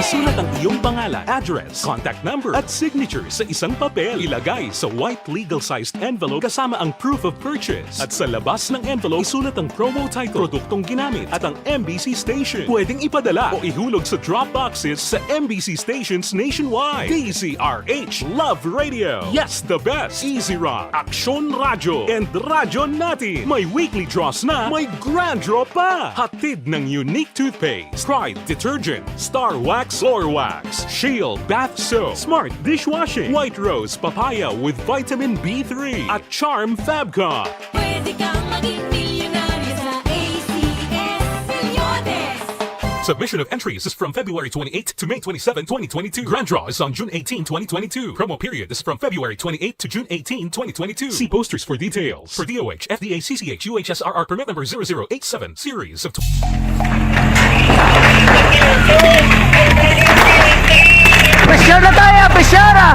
Isulat ang iyong pangalan, address, contact number at signature sa isang papel. Ilagay sa white legal-sized envelope kasama ang proof of purchase. At sa labas ng envelope, isulat ang promo title, produktong ginamit at ang MBC station. Pwedeng ipadala o ihulog sa drop boxes sa MBC stations nationwide. DZRH Love Radio. Yes, the best. Easy Rock, Aksyon Radyo, and Radyo Natin. May weekly draws na, may grand draw pa. Hatid ng unique toothpaste, Pride Detergent, Star Wax Floor Wax, Shield Bath Soap, Smart Dishwashing, White Rose Papaya with Vitamin B3 at Charm Fabcon. Pwede kang maging milyonaryo sa ACS Milyones. Submission of entries is from February 28 to May 27, 2022. Grand draw is on June 18, 2022. Promo period is from February 28 to June 18, 2022. See posters for details. For DOH, FDA, CCH, UHSRR permit number 0087, series of Share na tayo! Share!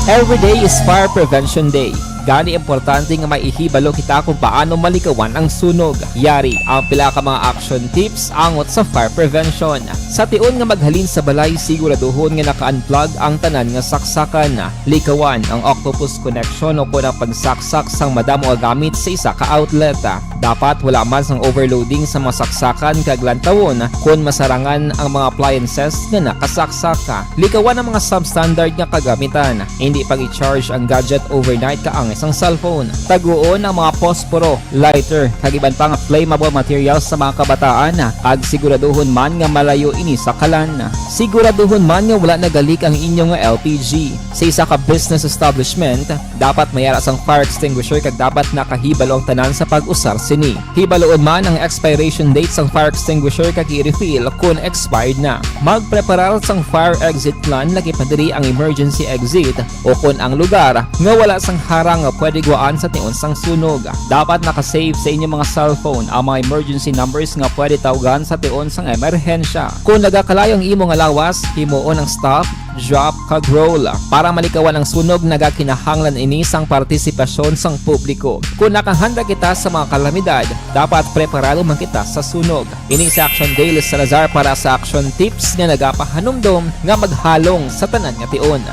Every day is Fire Prevention Day. Gani importante nga maihibalo kita kung paano malikawan ang sunog. Yari ang pila ka mga action tips angot sa fire prevention. Sa tion nga maghalin sa balay, siguraduhon nga naka-unplug ang tanan nga saksakan. Likawan ang octopus connection o kung ang pagsaksak sang madamo nga gamit sa isa ka outlet. Dapat wala man sang overloading sa mga saksakan kag lantawon kung masarangan ang mga appliances nga nakasaksaka. Likawan ang mga substandard nga kagamitan. Hindi pag i-charge ang gadget overnight kaang isang cellphone. Taguon ang mga posporo, lighter, kag iban pang flammable materials sa mga kabataan. Kag siguraduhon man nga malayo ini sa kalan. Siguraduhon man nga wala nagalik ang inyong LPG. Sa isa ka business establishment, dapat mayara sang fire extinguisher kag dapat nakahibalo ang tanan sa pag-usar sini. Hibaloon man ang expiration date sang fire extinguisher kag i-refill kung expired na. Magpreparar sang fire exit plan lagi pa diri ang emergency exit o kung ang lugar nga wala sang harang nga pwede guaan sa tion sang sunog. Dapat nakasave sa inyong mga cellphone ang mga emergency numbers nga pwede tawagan sa tion sang emerhensya. Kung nagakalayo ang imong lawas, himuon ang stop, drop, kag roll. Para malikawan ang sunog, nagakinahanglan ini sang partisipasyon sang publiko. Kung nakahanda kita sa mga kalamidad, dapat preparado man kita sa sunog. Ini sa Action Daily Salazar para sa action tips nga nagapahanumdom nga maghalong sa tanan nga tion.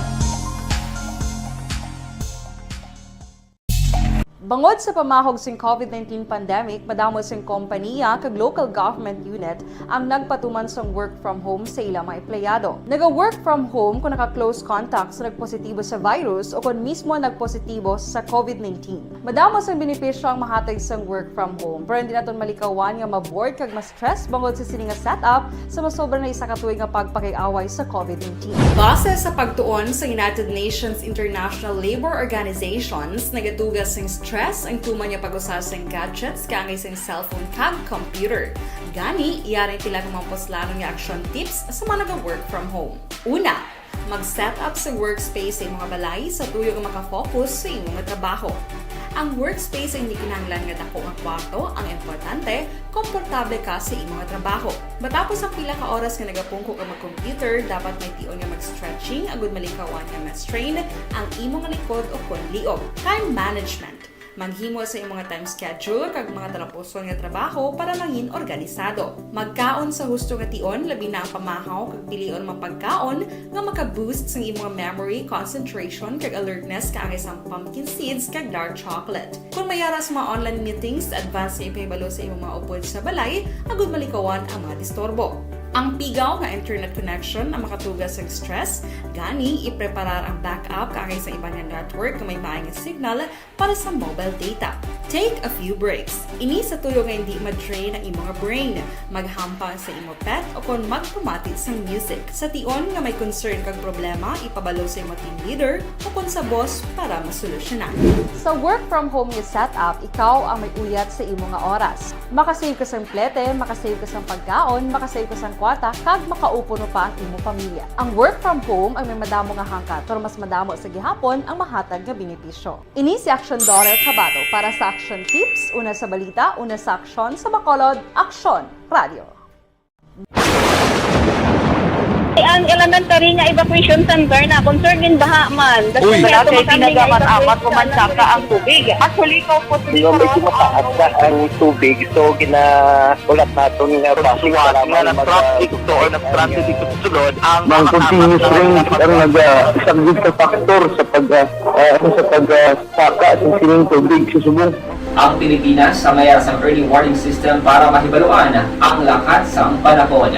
Bangod sa pamahog sing COVID-19 pandemic, madamo sing kompanya kag local government unit ang nagpatuman sang work from home sa ilang mga empleyado. Naga-work from home kung naka-close contacts na nagpositibo sa virus o kung mismo nagpositibo sa COVID-19. Madamo sang benepisyo ang mahatag sang work from home, pero hindi naton malikawan nga ma-bored kag ma-stress bangod sa sini nga setup sa masobra na isa ka tuig nga pagpakiaway sa COVID-19. Base sa pagtuon sa United Nations International Labour Organizations, nagatugas sing stress ang tuman niya pag-usar sa gadgets kangay sa cellphone kag computer. Gani, iyaring pila ng mga poslanong nga action tips sa mga nag-work from home. Una, mag-set up sa workspace sa mga balay sa tuyo nga makafocus sa imong trabaho. Ang workspace ay hindi kinahanglan nga dako ang kwarto, ang importante, komportable ka sa imong trabaho. Matapos ang pila ka oras nga nagapungko ka mag-computer, dapat may tion nga mag-stretching agud malikawan nga ma-strain ang imong likod o kon liog. Time management. Maghimo sa imong time schedule kag mga talapuson nga trabaho para mangin organisado. Magkaon sa husto nga tion, labi na ang pamahaw kag pilion mapagkaon nga maka-boost sa imong memory, concentration kag alertness kaangay sang pumpkin seeds kag dark chocolate. Kung mayaras mga online meetings, advance na ipahibalo sa imong mga upod sa balay, agud malikawan ang mga disturbo. Ang pigaw nga internet connection ang makatugas sa stress, gani ipreparar ang backup kaangay sa ibang network nga may maayong signal para sa mobile data. Take a few breaks. Ini sa tuyo nga hindi ma-drain ang imong brain, maghampang sa imong pet o kung magpumatit sa music. Sa tion nga may concern kag problema, ipabalo sa imong team leader o kung sa boss para masolusyonan. Sa work from home nga setup, ikaw ang may uyat sa imong nga oras. Makasave ka sa plete, makasave ka sa pagkaon, makasave ka sa kwarta, kag makaupo no pa ang imong pamilya. Ang work from home ay may madamo nga hangkat, pero mas madamo sa gihapon ang mahatag nga benepisyo. Ini si Action Dore Cabato para sa Action Tips, una sa balita, una sa aksyon sa Bacolod, Aksyon Radio. Ang elementary nga evacuation center na concern din baha man. Uy, dati pinagamat-amat kumansaka ang tubig. Actually, ko po Hindi may kumataas na ang tubig. So, ulat natin nga basiwala nga ng traffic to or ng traffic dito sa sulod. Ang continuous ring ang isang good factor sa pagsaka sa sining tubig sa subong. Ang Pilipinas sa mayroon sa early warning system para mahibaluan ang lakat sa panahon.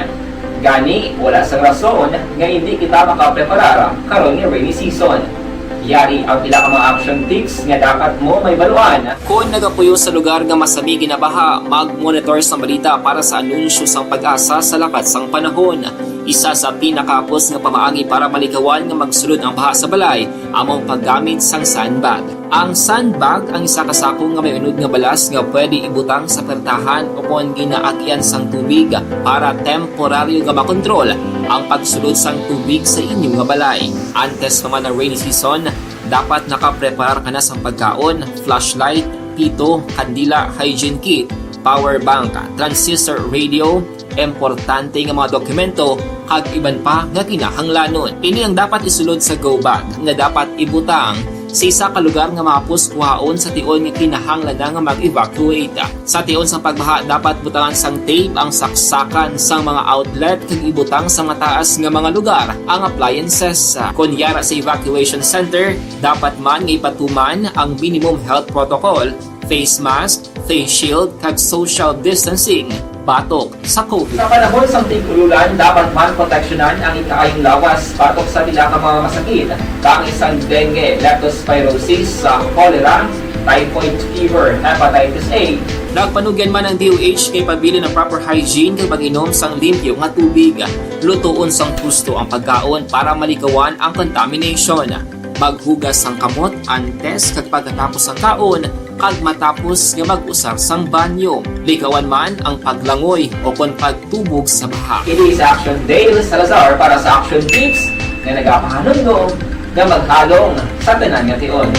Gani, wala sa rason nga hindi kita makapreparar karon ni rainy season. Yari ang pila ka mga action tips nga dapat mo may baluan. Kung nagapuyo sa lugar nga masabi ginabaha, mag-monitor sa balita para sa anunsyo sang pag-asa sa lakat sang panahon. Isa sa pinakapos nga pamaagi para malikawan nga magsulod ang baha sa balay, among paggamit sang sandbag. Ang sandbag ang isa ka sako nga may unod nga balas nga pwede ibutang sa pertahan o kung ginaagyan sang tubig para temporaryo nga makontrol ang pagsulod sang tubig sa inyong nga balay. Antes naman ng rainy season, dapat nakapreparar ka na sa pagkaon, flashlight, pito, kandila, hygiene kit, power bank, transistor radio, importante nga mga dokumento kag iban pa nga kinahanglanon. Ini ang dapat isulod sa go bag nga dapat ibutang sa isa ka lugar nga mapus kuhaon sa tion nga kinahanglan nga mag-evacuate. Sa tion sa pagbaha dapat butangan sang tape ang saksakan sang mga outlet kag ibutang sa mataas nga mga lugar ang appliances. Kunyara sa evacuation center, dapat man nga ipatuman ang minimum health protocol, face mask, face shield kag social distancing batok sa COVID. Sa panahon sa tig-ululan, dapat man proteksyonan ang ikaayong lawas batok sa pila ka mga masakit. Kang isang dengue, leptospirosis, cholera, typhoid fever, hepatitis A. Nagpanugyan man ang DOH kay pabili ng proper hygiene kay pag-inom sang limpyo nga tubig. Lutuon sang gusto ang pagkaon para malikawan ang contamination. Maghugas sang kamot antes kag pagkatapos ang kaon kag matapos nga mag-usar sang banyo. Likawan man ang paglangoy o kon pagtubog sa baha. It is Action Dale Salazar para sa Action Tips nga nagapahanundong nga maghalong sa tanan nga tion.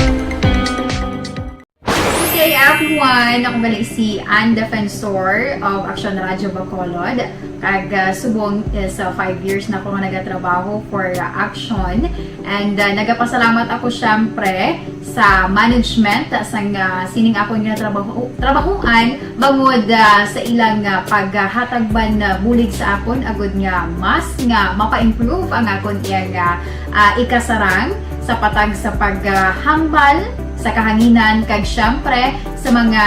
Good day everyone! Ako balik si Ann Defensor of Action Radio Bacolod. Kag subong sa 5 years na ako nga nagatrabaho for Action. And nagapasalamat ako syempre sa management sang sining ako nga trabahuan bangod sa ilang paghatagban bulig sa akon agud nga mas nga mapa-improve ang akon iyang ikasarang sa patag sa paghambal sa kahanginan kag syempre sa mga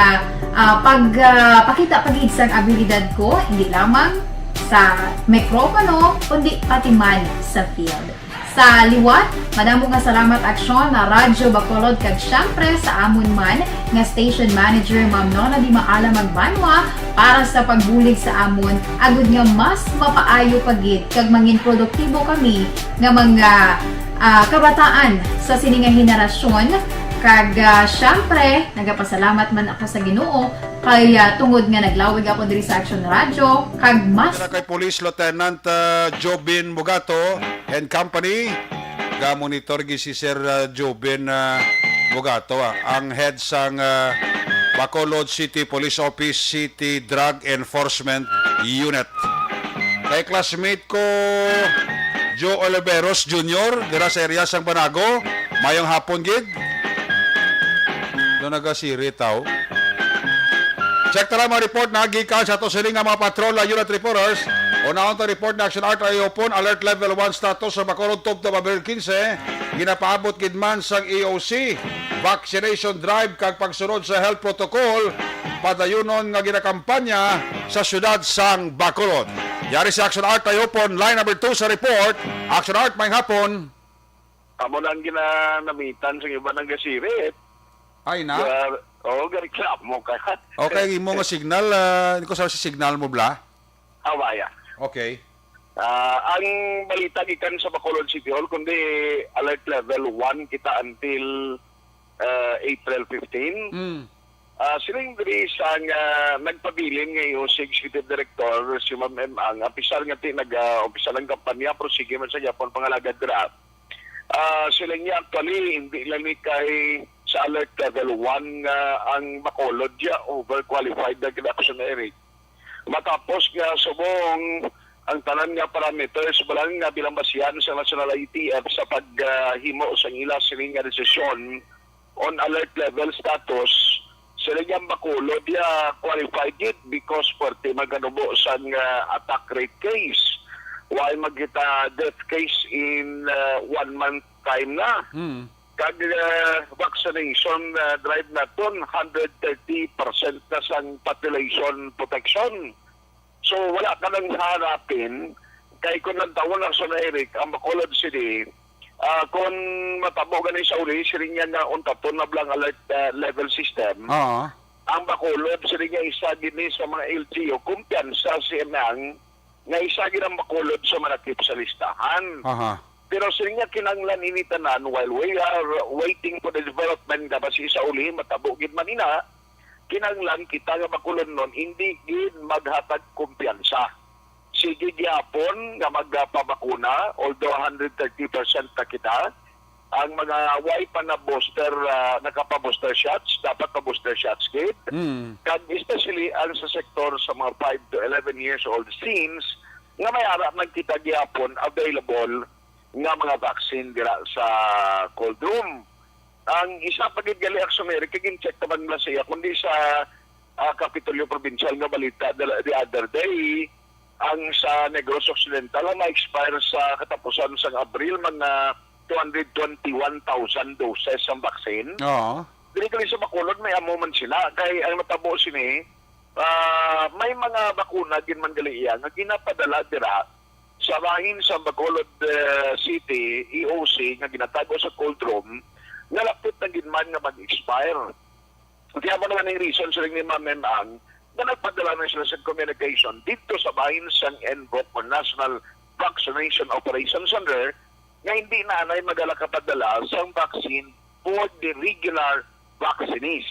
pagpakita pagid sang abilidad ko hindi lamang sa mikropono kundi pati man sa field. Sa liwat, madamo nga salamat Aksyon na Radyo Bacolod kag syempre sa amon man nga station manager Ma'am Nona Di Maala Magbanwa para sa pagbulig sa amon agud nga mas mapaayo pagid kag mangin produktibo kami nga mga kabataan sa sining nga henerasyon. Kag syempre, nagapasalamat man ako sa Ginoo kay tungod nga naglawig ako diri sa Action Radio kag mas kay Police Lieutenant Jobin Mugato and Company. Ga-monitor gi si Sir Jobin Mugato ang head sang Bacolod City Police Office City Drug Enforcement Unit. Kay classmate ko Joe Oliveros Jr. dira sa area sang Banago. Mayong hapon gid. Doon nagasiri tao. Check tara mga report na gikan sa to sining nga mga patrol unit reporters. Unahon to report na Action Art ay upon alert level 1 status sa Bacolod Top to Abril 15. Ginapaabot gid man sang EOC vaccination drive kag pagsunod sa health protocol padayunon nga ginakampanya sa syudad sang Bacolod. Yari si Action Art ay upon line number 2 sa report. Action Art may hapon. Amo nang ginanamitan sa iba ng gasirit. Ay na? Reklamo ka. Okay, mo nga signal. Hindi ko sabi si signal mo bla? Awaya. Okay. Ang balita gikan sa Bacolod City Hall, kundi alert level 1 kita until April 15. Siling diri sang nagpabilin ngayon si Executive Director, si Ma'am M. Ang opisal nga nag-opisal ng kampanya, prosige man sa Japon pangalagad draft. Sila niya actually hindi lang kay sa alert level 1 ang Bacolod ya overqualified na Action Eric. Matapos nga subong ang tanan nga parameters balang nga bilang basihan sa National ITF sa paghimo sa ila sining nga desisyon on alert level status sila niya Bacolod ya qualified it because pwerte maganubo sa attack rate case. Why magita death case in 1 month time na. Kag vaccination drive naton 130% na sang population protection. So wala ka nang harapin kay kung nagtawon na sa Eric ang Bacolod City kung matabo ganin sa uli siring yan na untaton na blang alert level system. Ang Bacolod siring nga isa din sa mga LGU kumpiyansa si Emang nga isa gid ang Bacolod sa manakip sa listahan. Pero siring nga kinanglan initanan while we are waiting for the development nga basi sa uli matabo gid man ina kinanglan kita nga Bacolod nun hindi gid maghatag kumpiyansa. Sige gyapon nga magpabakuna although 130% na kita ang mga way pa na booster, nakapa-booster shots, dapat pa-booster shots gate. Kag especially ang sa sektor sa mga 5 to 11 years old teens, nga may ara nagkita gyapon available nga mga vaccine dira sa cold room. Ang isa pa gid gali aksiyonero kagin check taban la siya kundi sa Kapitolyo Provincial nga balita the other day, ang sa Negros Occidental na expire sa katapusan sa Abril mga 221,000 doses ang vaccine. Oo. Dili sa Bacolod may amuman sila kay ang natabo sini may mga bakuna din man gali iya nga ginapadala dira sa bahin sa Bacolod City EOC nga ginatago sa cold room nga lapit na ginman nga mag-expire. Kaya mo naman yung reason sa ni Ma'am Memang na nagpadala na sila sa communication dito sa bahin sa NVOC o National Vaccination Operations Center nga hindi na anay magalakapadala sa vaccine for the regular vaccinees.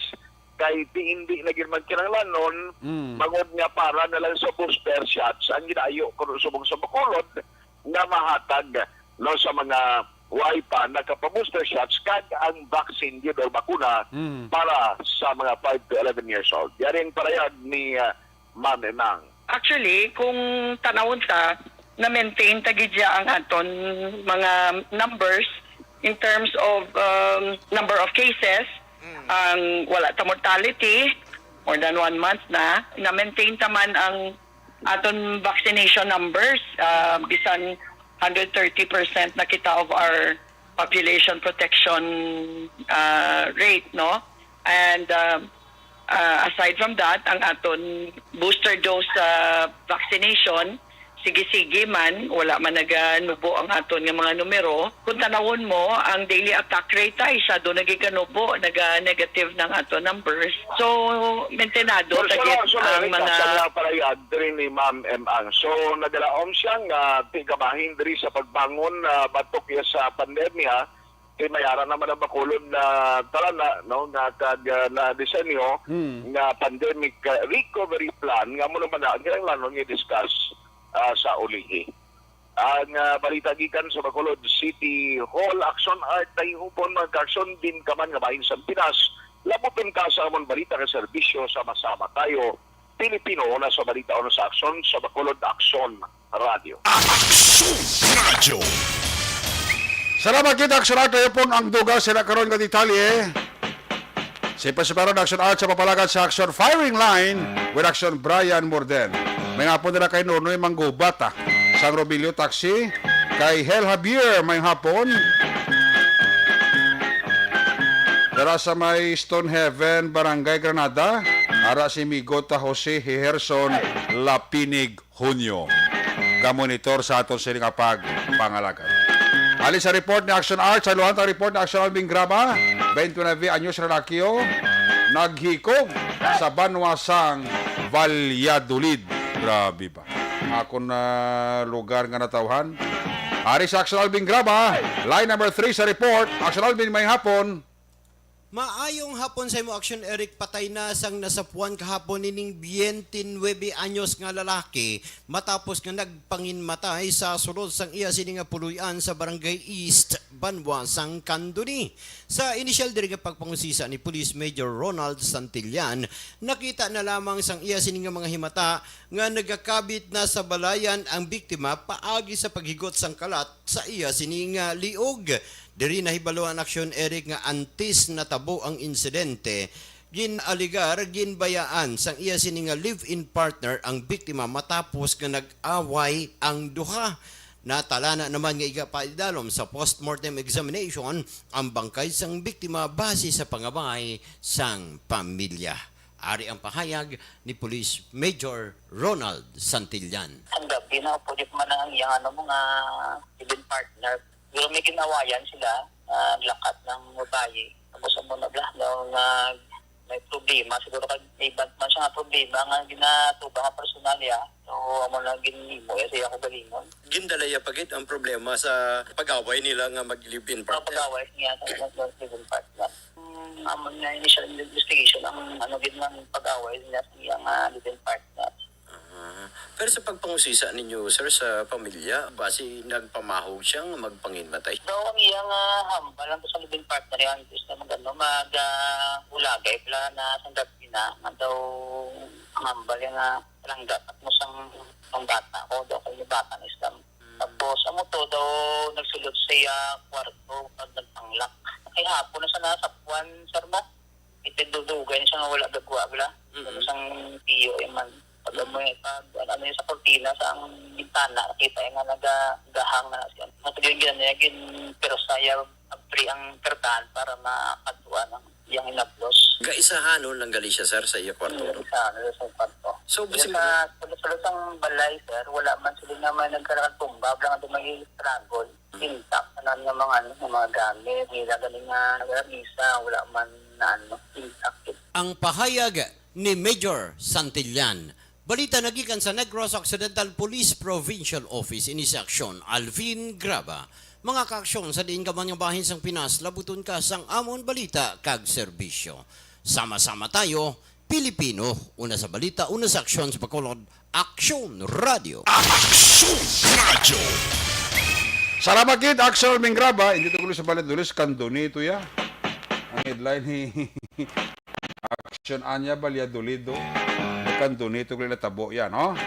Kay hindi na ginman kinanglanon, magod nga para na lang sa booster shots ang ginayo kung subong sa Bacolod na mahatag no, sa mga pa nakapa-booster shots kag ang vaccine yun o bakuna para sa mga 5 to 11 years old. Yan yung parayag ni Ma'am Emang. Actually, kung tanawon ta, na-maintain tagidya ang aton mga numbers in terms of number of cases, ang wala ta mortality, more than 1 month na-maintain taman ang aton vaccination numbers, bisan 130% na kita of our population protection rate, no? And aside from that, ang aton booster dose vaccination, sige-sige man, wala man naganubo ang aton nga mga numero. Kung tanawon mo, ang daily attack rate ay isa doon nagikanubo, naga-negative ng aton numbers. So, maintenado, tagit ang mga... Sa parayag rin ni Ma'am Emang. So, nagalaom siyang tigabahin diri sa pagbangon batok sa pandemya, kay mayara naman ang Bacolod na talana, no, na disenyo nga pandemic recovery plan, nga mo naman ang kinanglanon i-discuss sa ulihi. Ang balita gikan sa Bacolod City Hall, Action Art tayo hupon mag-action din kaman nga bahin sa Pinas. Labutin ka sa amon balita ka serbisyo, sama-sama tayo. Pilipino na sa balita o sa aksyon sa Bacolod Action Radio. Action Radio! Salamat kita, Action Art. Tayo po ang duga sila karon nga detalye. Sipa-siparon Action Art sa papalagan sa Action Firing Line with Action Brian Morden. May nga po nila kay Nonoy Manggubata, San Robilio Taxi, kay Hel Javier may hapon. Dara sa may Stone Heaven, Barangay Granada, ara si Migota Jose Hiherson Lapinig Junio. Gamonitor sa aton siling pangalagan. Ali sa report ni Action Art, sa luhan report ni Action Albing Graba, 29 anyos relakyo, naghikog sa Banwasang Valladolid. Grabe ba? Ako na lugar nga natawhan. Ari sa Action Albing Graba, line number 3 sa report. Action Albing may hapon. Maayong hapon sa imo, Action Eric. Patay na sang nasapuan kahapon nining 29 anyos nga lalaki matapos nga nagpanginmatay sa sulod sang iya sini nga puluyan sa Barangay East, Banwasang Candoni. Sa initial diri nga pagpangusisa ni Police Major Ronald Santillan, nakita na lamang sang iya sini nga mga himata nga nagakabit na sa balayan ang biktima paagi sa paghigot sang kalat sa iya sini nga liog. Diri nahibalo ang Aksyon Eric nga antis na tabo ang insidente. Ginaligar, ginbayaan sang iya sini nga live-in partner ang biktima matapos nga nag-away ang duha. Natalana naman nga igapaidalom sa post-mortem examination ang bangkay sang biktima base sa pangabay sang pamilya. Ari ang pahayag ni Police Major Ronald Santillan. Ang gabi na po man ang iyang mga live-in partner. Pero may ginawayan sila, lakat ng babae. Tapos ang mga may problema. Siguro may bad man siya nga problema nga ginatuba nga personalya. So, amo na ginimo. Kasi ako galingon. Gindalaya pagit ang problema sa pag-away nila nga mag-live-in partner. Pag-away niya sa live-in partner. Amon na initial investigation ang gin ng pag-away niya sa iyang live-in partner. Pero sa pagpangusisa ninyo, sir, sa pamilya, base nagpamahog siyang magpanginmatay. Daw ang iyang hambal ang sa living partner yan, is na mag-ulagay pala na sandat na daw ang hambal yung langgat at musang ang bata ko, daw kayo bata na Islam. Tapos, ang to daw nagsulod sa kwarto pag nagpanglak. Kaya hapon na sa nasa puwan, sir mo. Itidudugay niya nga wala gagwa bala. Isang tiyo man. Pag ano sa kortina sa ang bintana, nakita yung nga nagahang na siya. Matagyan niya, pero saya ang pertahan para makatuwa ng iyang inaplos. Gaisahanon lang gali siya, sir, sa iya kwarto. Gaisahanon sa kwarto. So, yung sa balay, sir, wala man sila naman nagkaroon tumba, wala nga may struggle. Intact na ng mga gamit, nila galing nga nagmisa, wala man na intact. Ang pahayag ni Major Santillan. Balita nagikan sa Negros Occidental Police Provincial Office ini sa aksyon, Alvin Graba. Mga kaaksyon sa diin kamanyang bahin sang Pinas, labuton ka sang amon balita kag serbisyo. Sama-sama tayo, Pilipino, una sa balita, una sa aksyon sa Bacolod, Aksyon Radio. Aksyon Radio! Salamat kid, Axel Mingraba. Hindi tuloy sa balit dulis, kanduni ito ya. Ang headline ni Aksyon Anya Valladolido. Kanduni ito kaya tabo yan, no?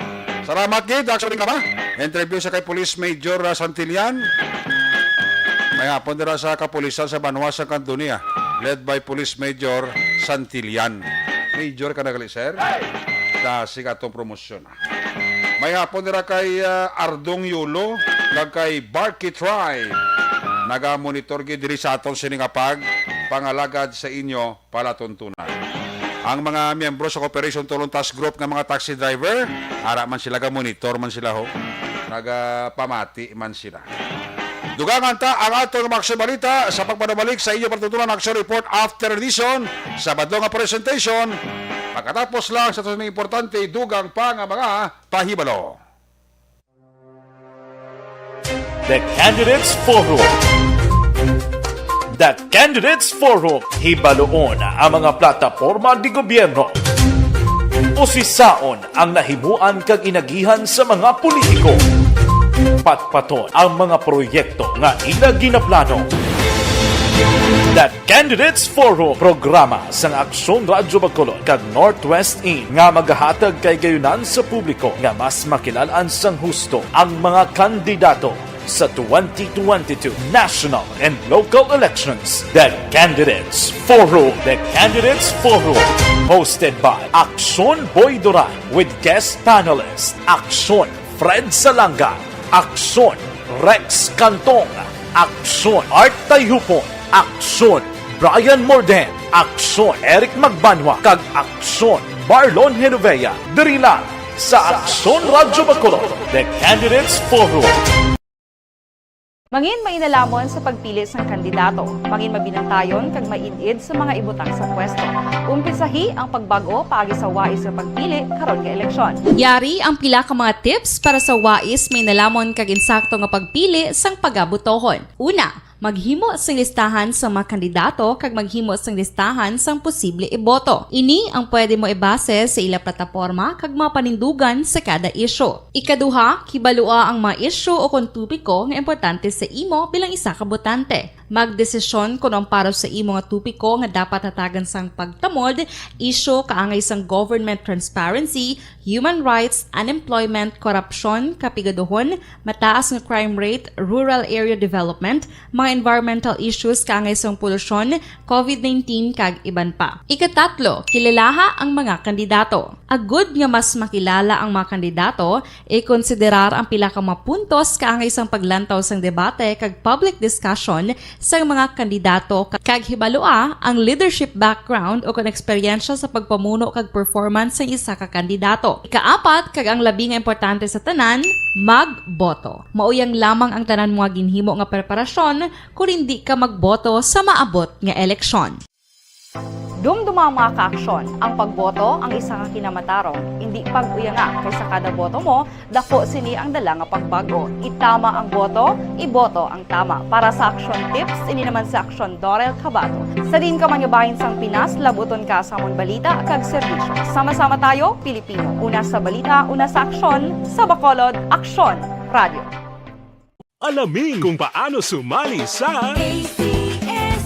Salamat kid, Axel Mingraba. Interview sa kay Police Major Santillan. May hapon nila sa kapulisan sa Banwa sa Kanduni, led by Police Major Santillan. Major ka nagali, sir? Dasi ka itong promosyon. May hapon nila kay Ardong Yulo, kag kay Barky Tribe. Naga-monitor diri sa atong siningapag, pangalagad sa inyo palatuntunan. Ang mga miyembro sa Cooperation Tulong Task Group ng mga taxi driver, ara man sila ga-monitor man sila ho. Naga-pamati man sila. Dugangan ta ang atong mga balita sa pagpanabalik sa inyo patutunan Action Report after edition sa badong nga presentation. Pagkatapos lang sa ito importante, dugang pa nga mga pahibalo. The Candidates Forum. The Candidates Forum, hibaloon ang mga plataporma di gobyerno. Usisaon ang nahimuan kag inagihan sa mga politiko. Patpaton ang mga proyekto nga ila ginaplano. The Candidates Forum, programa sang Aksyon Radyo Bacolod kag Northwest In nga magahatag kay gayunan sa publiko nga mas makilalaan sang husto ang mga kandidato sa 2022 national and local elections. The Candidates Forum. The Candidates Forum, hosted by Aksyon Boy Duran with guest panelist Aksyon Fred Salanga, Aksyon Rex Cantong, Aksyon Art Tayupon, Aksyon Brian Morden, Aksyon Eric Magbanwa, kag Aksyon Marlon Genovea. Diri lang sa Aksyon Radyo Bacolod, The Candidates Forum. Mangin mainalamon sa pagpili ng kandidato, mangin mabinantayon kag mainid sa mga ibutang sa pwesto. Umpisahi ang pagbago paagi sa wais sa pagpili karon nga eleksyon. Yari ang pila ka mga tips para sa wais may nalamon kag insakto nga pagpili sang pagabutohon. Una, maghimo sang listahan sa mga kandidato kag maghimo sang listahan sang posible iboto. Ini ang pwede mo ibase sa ila plataporma kag mga panindugan sa kada isyu. Ikaduha, kibalua ang mga isyu o kontupiko nga importante sa imo bilang isa ka botante. Magdesisyon kung ang para sa imo nga tupiko nga dapat hatagan sang pagtamod, isyu kaangay sang government transparency, human rights, unemployment, korupsyon, kapigaduhon, mataas nga crime rate, rural area development, mga environmental issues kaangay sang polusyon, COVID-19 kag iban pa. Ikatatlo, kilalaha ang mga kandidato. Agud nga mas makilala ang mga kandidato, i-konsiderar ang pila ka mga puntos kaangay sang paglantaw sang debate kag public discussion sa mga kandidato kag hibalua ang leadership background o kung eksperyensya sa pagpamuno kag performance sa isa ka kandidato. Ikaapat, kag ang labi nga importante sa tanan, magboto. Mauyang lamang ang tanan mga ginhimo nga preparasyon kung hindi ka magboto sa maabot nga eleksyon. Dumduma ang mga kaaksyon, ang pagboto ang isa ka kinamatarong, hindi pag-uyanga kaysa kada boto mo, dako sini ang dala nga pagbago. Itama ang boto, iboto ang tama. Para sa action tips, ini naman sa action Dorel Cabato. Sa din ka manyabahin sang Pinas, labuton ka sa amon balita kag serbisyo. Sama-sama tayo, Pilipino. Una sa balita, una sa aksyon, sa Bacolod, Aksyon Radio. Alamin kung paano sumali sa ACS Milyones!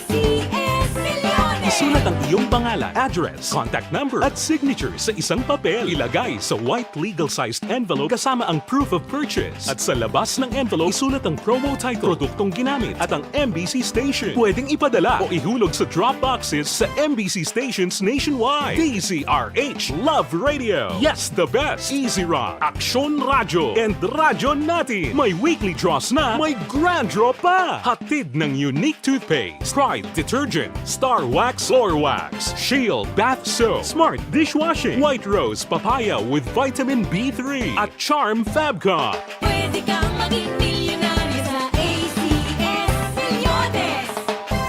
ACS Milyones! Isulat ang iyong pangalan, address, contact number at signature sa isang papel. Ilagay sa white legal-sized envelope kasama ang proof of purchase. At sa labas ng envelope, isulat ang promo title, produktong ginamit at ang MBC station. Pwedeng ipadala o ihulog sa drop boxes sa MBC stations nationwide. DZRH Love Radio. Yes, the best. Easy Rock, Aksyon Radyo, and Radyo Natin. May weekly draws na, may grand draw pa. Hatid ng unique toothpaste, Pride Detergent, Star Wax Floor Wax, Shield Bath Soap, Smart Dishwashing, White Rose Papaya with Vitamin B3 at Charm Fabcon. Pwede kang maging milyonaryo sa ACS Milyones!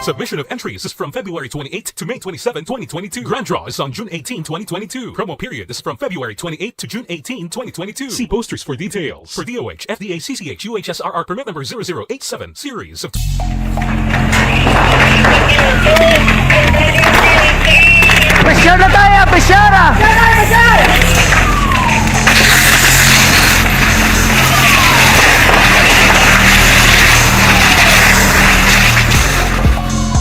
Submission of entries is from February 28 to May 27, 2022. Grand draw is on June 18, 2022. Promo period is from February 28 to June 18, 2022. See posters for details. For DOH, FDA, CCH, UHSRR permit number 0087, series of... Presyar na tayo! Presyara!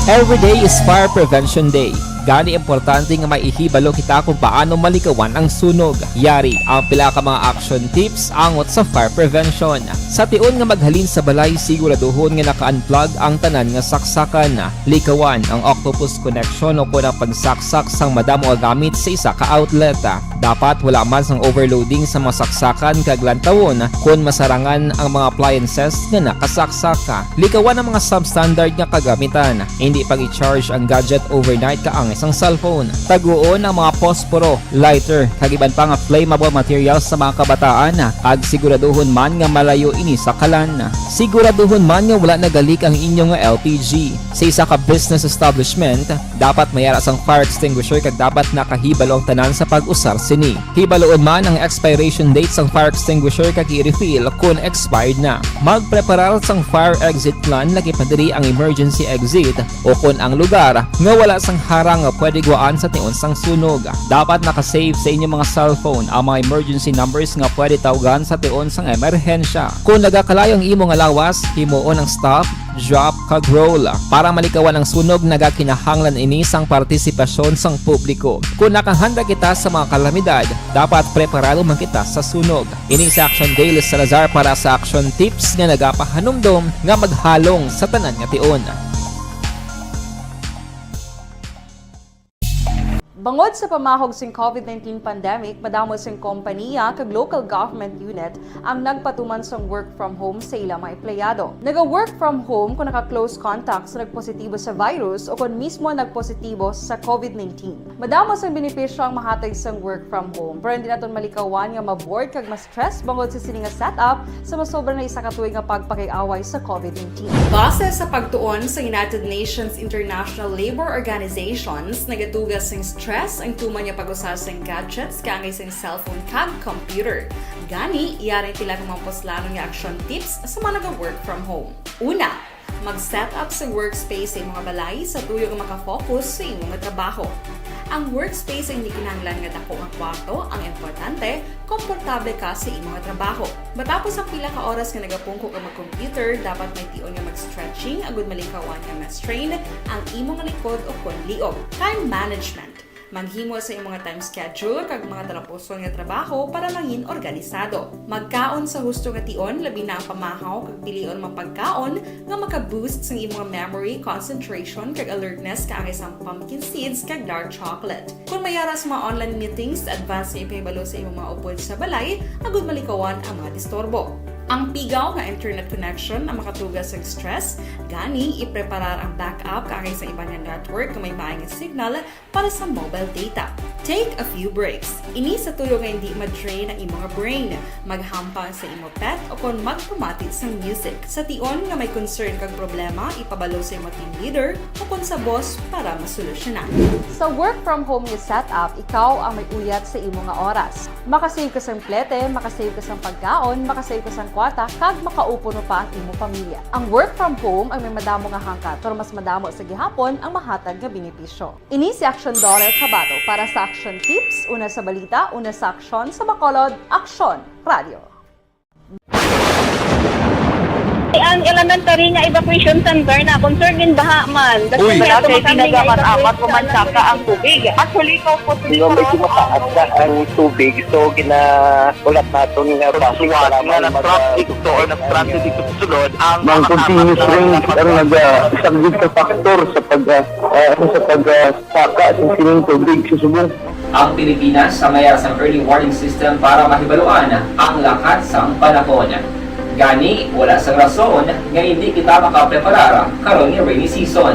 Every day is Fire Prevention Day. Gani importante nga maihibalo kita kung paano malikawan ang sunog. Yari ang pila ka mga action tips angot sa fire prevention. Sa tion nga maghalin sa balay, siguraduhon nga naka-unplug ang tanan nga saksakan. Likawan ang octopus connection o kung ang pagsaksak sang madamo nga gamit sa isa ka outlet. Dapat wala man sang overloading sa mga saksakan kag lantawon kung masarangan ang mga appliances nga nakasaksaka. Likawan ang mga substandard nga kagamitan. Hindi pag i-charge ang gadget overnight kaang isang cellphone. Taguon ang mga posporo, lighter, kag iban pa nga flammable materials sa mga kabataan. Ag siguraduhon man nga malayo ini sa kalan. Siguraduhon man nga wala nagalik ang inyong LPG. Sa isa ka business establishment, dapat mayara sang fire extinguisher kag dapat nakahibalo ang tanan sa pag-usar sini. Hibaloon man ang expiration date sang fire extinguisher kag i-refill kung expired na. Magpreparar sang fire exit plan lagi padiri ang emergency exit o kung ang lugar nga wala sang harang nga pwede guwaan sa tion sang sunog. Dapat nakasave sa inyong mga cellphone ang mga emergency numbers nga pwede tawagan sa tion sang emerhensya. Kung nagakalayo ang imong lawas, himuon ang stop, drop, kag roll. Para malikawan ang sunog, nagakinahanglan ini sang partisipasyon sang publiko. Kung nakahanda kita sa mga kalamidad, dapat preparado man kita sa sunog. Ini sa Action Daily Salazar para sa action tips nga nagapahanumdom nga maghalong sa tanan nga tion. Bangod sa pamahog sing COVID-19 pandemic, madamo sing kompanya kag local government unit ang nagpatuman sang work from home sa ilang mga empleyado. Naga-work from home kung naka-close contacts na nagpositibo sa virus o kung mismo nagpositibo sa COVID-19. Madamo sang benepisyo ang mahatag sang work from home, pero hindi naton malikawan nga ma-bored kag ma-stress bangod sa sini nga setup sa masobra na isa ka tuig nga pagpakiaway sa COVID-19. Base sa pagtuon sa United Nations International Labor Organizations, nagatugas sing stress ang tuman niya pag-usar sa gadgets kangay sa cellphone kag computer. Gani, iyarin tila ng mga poslano nga action tips sa mga nag-work from home. Una, mag-set up sa workspace sa mga balay sa tuyo nga makafocus sa imong trabaho. Ang workspace ay hindi kinahanglan nga dako nga kwarto, ang importante, komportable ka sa imong trabaho. Matapos ang pila ka oras nga nagapungko ka mag-computer, dapat may tion nga mag-stretching agud malikawan nga ma-strain ang imong likod o kon liog. Time management. Maghimo sa imong mga time schedule kag mga talapuson nga trabaho para mangin organisado. Magkaon sa husto nga tion, labi na ang pamahaw kag pilion mapagkaon nga maka-boost sa imong memory, concentration kag alertness kaangay sa pumpkin seeds kag dark chocolate. Kung mayara sa mga online meetings, advance nga ipahibalo sa imong mga upod sa balay, agud malikawan ang mga disturbo. Ang pigaw nga internet connection ang makatugas sa stress, gani ipreparar ang backup kaagay sa iba nga network kung may maayong signal para sa mobile data. Take a few breaks. Ini sa tuyo nga hindi ma-drain ang imong brain, maghampang sa imong pet o kung magpamati sa music. Sa tion nga may concern kag problema, ipabalo sa imong team leader o kung sa boss para masolusyonan. Sa work from home nga setup, ikaw ang may uyat sa imong nga oras. Makasave ka sa plete, makasave ka sa pagkaon, makasave ka sa kwata, kag makaupo no pa ang imong pamilya. Ang work from home ay may madamo nga hangkat, pero mas madamo sa gihapon ang mahatag nga benepisyo. Ini si Action Dorel Cabato para sa Action Tips, una sa balita, una sa aksyon sa Bacolod, Aksyon Radio. Ang elementary nga evacuation center na concern din baha man. Uy! Kasi tinagaman apat pumansaka ang tubig. Actually, ko po Medyo mataas na ang tubig. So, ulat natin nga pasiwala nga ng traffic to or nag-transit dito sa sulod. Ang continuous rain ang nag-isang sa factor sa pagsaka sa sining tubig sa subong. Ang Pilipinas sa mayas ang early warning system para mahibaluan ang lakat sa panahon. Gani, wala sa rason nga hindi kita makapreparar karon ni rainy season.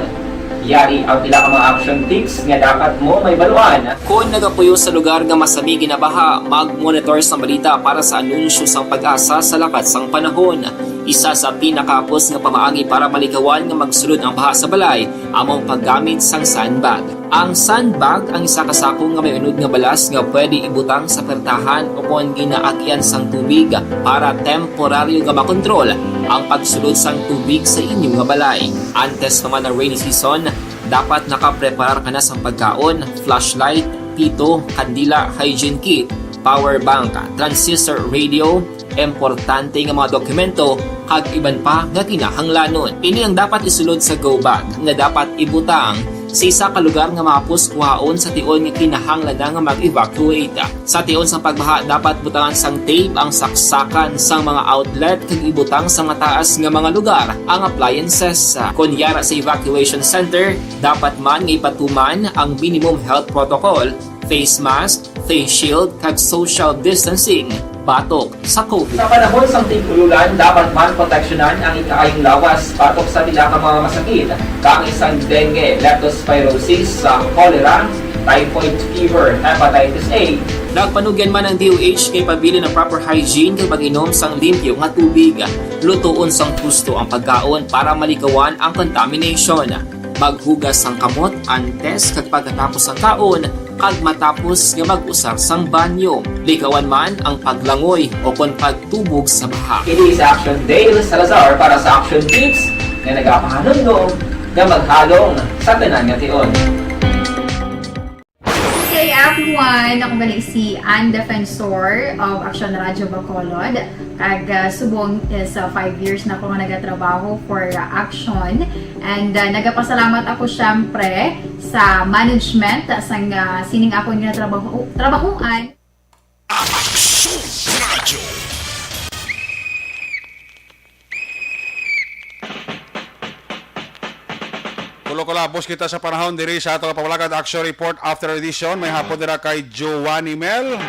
Yari ang pila ka mga action tips nga dapat mo may baluan. Kung nagapuyo sa lugar nga masabi ginabaha, mag-monitor sa balita para sa anunsyo sang pag-asa sa lakat sang panahon. Isa sa pinakapos nga pamaagi para malikawan nga magsulod ang baha sa balay, among paggamit sang sandbag. Ang sandbag ang isa kasakong nga may unod nga balas nga pwede ibutang sa pertahan o kung ginaagyan sang tubig para temporaryo nga makontrol ang pagsulod sang tubig sa inyong nga balay. Antes naman ng rainy season, dapat nakapreparar ka na sa pagkaon, flashlight, pito, kandila, hygiene kit, power bank, transistor radio, importante nga mga dokumento kag iban pa nga kinahanglanon. Ini ang dapat isulod sa go bag nga dapat ibutang sa isa ka lugar nga mapus kuhaon sa tion nga kinahanglan nga mag-evacuate. Sa tion sa pagbaha dapat butangan sang tape ang saksakan sang mga outlet kag ibutang sa mataas nga mga lugar ang appliances. Kunyara sa evacuation center, dapat man nga ipatuman ang minimum health protocol, face mask, face shield kag social distancing. Batok sa COVID. Sa panahon sa tigululan, dapat man proteksyonan ang ikaayong lawas batok sa pila ka mga masakit, kang isang dengue, leptospirosis, cholera, typhoid fever, hepatitis A. Nagpanugyan man ang DOH kay pabili ng proper hygiene kay pag-inom sang limpyo nga tubig. Lutuon sang husto ang pagkaon para malikawan ang contamination. Maghugas sang kamot antes kag pagkatapos ang kaon kag matapos nga mag-usar sang banyo. Likawan man ang paglangoy o kon pagtubog sa baha. Kini sa Action Dale Salazar para sa Action Tips nga nagapahanong nga maghalong sa tanan nga tion. Hey everyone! Ako balik si Ann Defensor of Action Radio Bacolod. Kag subong is 5 years na ako nga nagatrabaho for Action. And nagapasalamat ako syempre sa management sang sining ako nga trabahuan. Action Radio. Kulo-kulabos kita sa panahon diri sa atong pawalagad Action Report after edition. May hapon dira kay Giovanni Mel,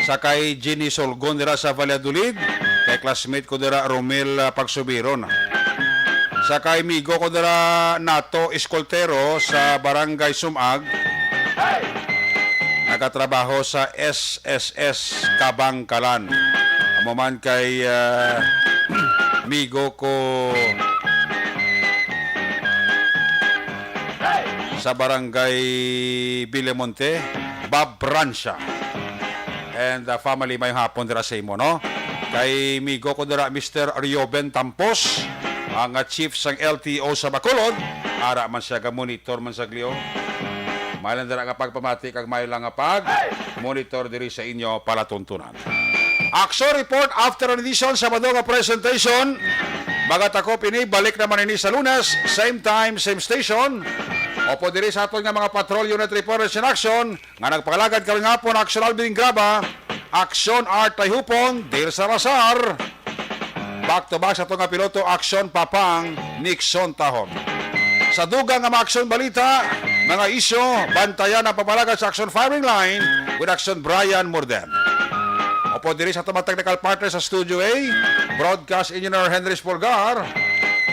sa kay Jenny Solgon dira sa Valladolid, kay classmate ko dira Romel Pagsubiron. Sa kay migo ko dira Nato Escoltero sa Barangay Sumag. Nagatrabaho sa SSS Kabangkalan. Amo man kay migo ko sa Barangay Bilemonte, Bob Bransha. And family may hapon dira sa imo, no? Kay migo ko dira Mr. Rioben Tampos, ang chief sang LTO sa Bacolod. Ara man siya ga-monitor man sa Glio. Mailan dira nga pagpamati kag mailang nga pag monitor diri sa inyo palatuntunan. Action Report after edition sa nga presentation. Bagat ako pini balik naman ini sa Lunes, same time, same station. Opo diri sa aton nga mga patrol unit reporters in action nga nagpakalagad kami nga po na Action Alvin Graba, Action Art Tayhupon, Dale Salazar, back to back sa aton nga piloto Action Papang, Nixon Tahon. Sa dugang nga mga action balita, mga isyo, bantayan ang papalagad sa Action Firing Line with Action Brian Morden. Opo diri sa aton mga technical partner sa Studio A, Broadcast Engineer Henry Spolgar.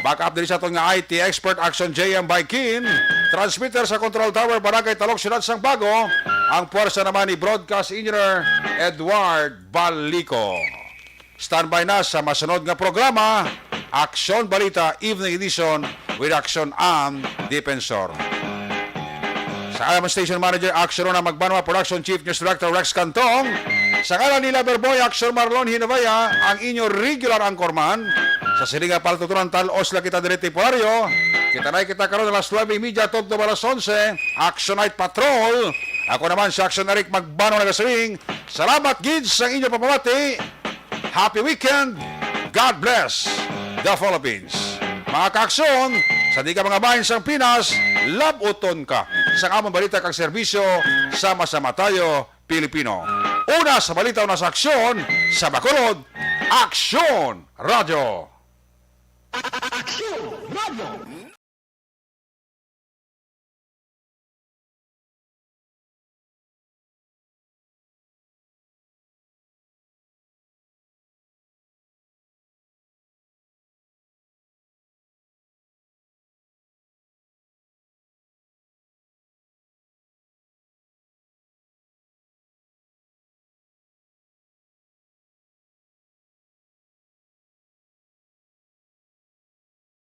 Backup din sa itong nga IT Expert Action JM Baikin. Transmitter sa Control Tower Barangay Talok, Syudad Sangbago. Ang puwersa naman ni Broadcast Engineer Edward Balico. Standby na sa masunod nga programa, Action Balita Evening Edition with Action Am Defensor. Sa Alaman Station Manager, Action na Magbanwa, Production Chief News Director Rex Cantong. Sa ngalan ni Loverboy, Action Marlon Hinabaya, ang inyo regular anchorman. Sa silinga paltutunan talos la kita direct temporaryo. Kita na kita karon alas 9:30 tugtog alas 11. Action Night Patrol. Ako naman si Action Eric Magbanwa nagasaling. Salamat gids sa inyo papamati. Happy weekend. God bless the Philippines. Mga kaaksyon, sa di ka mga bayan sa Pinas, labuton ka sa among balita kang serbisyo, sama-sama tayo, Pilipino. Una sa balita, una sa aksyon, sa Bacolod, Aksyon Radio. Aksyon Radio.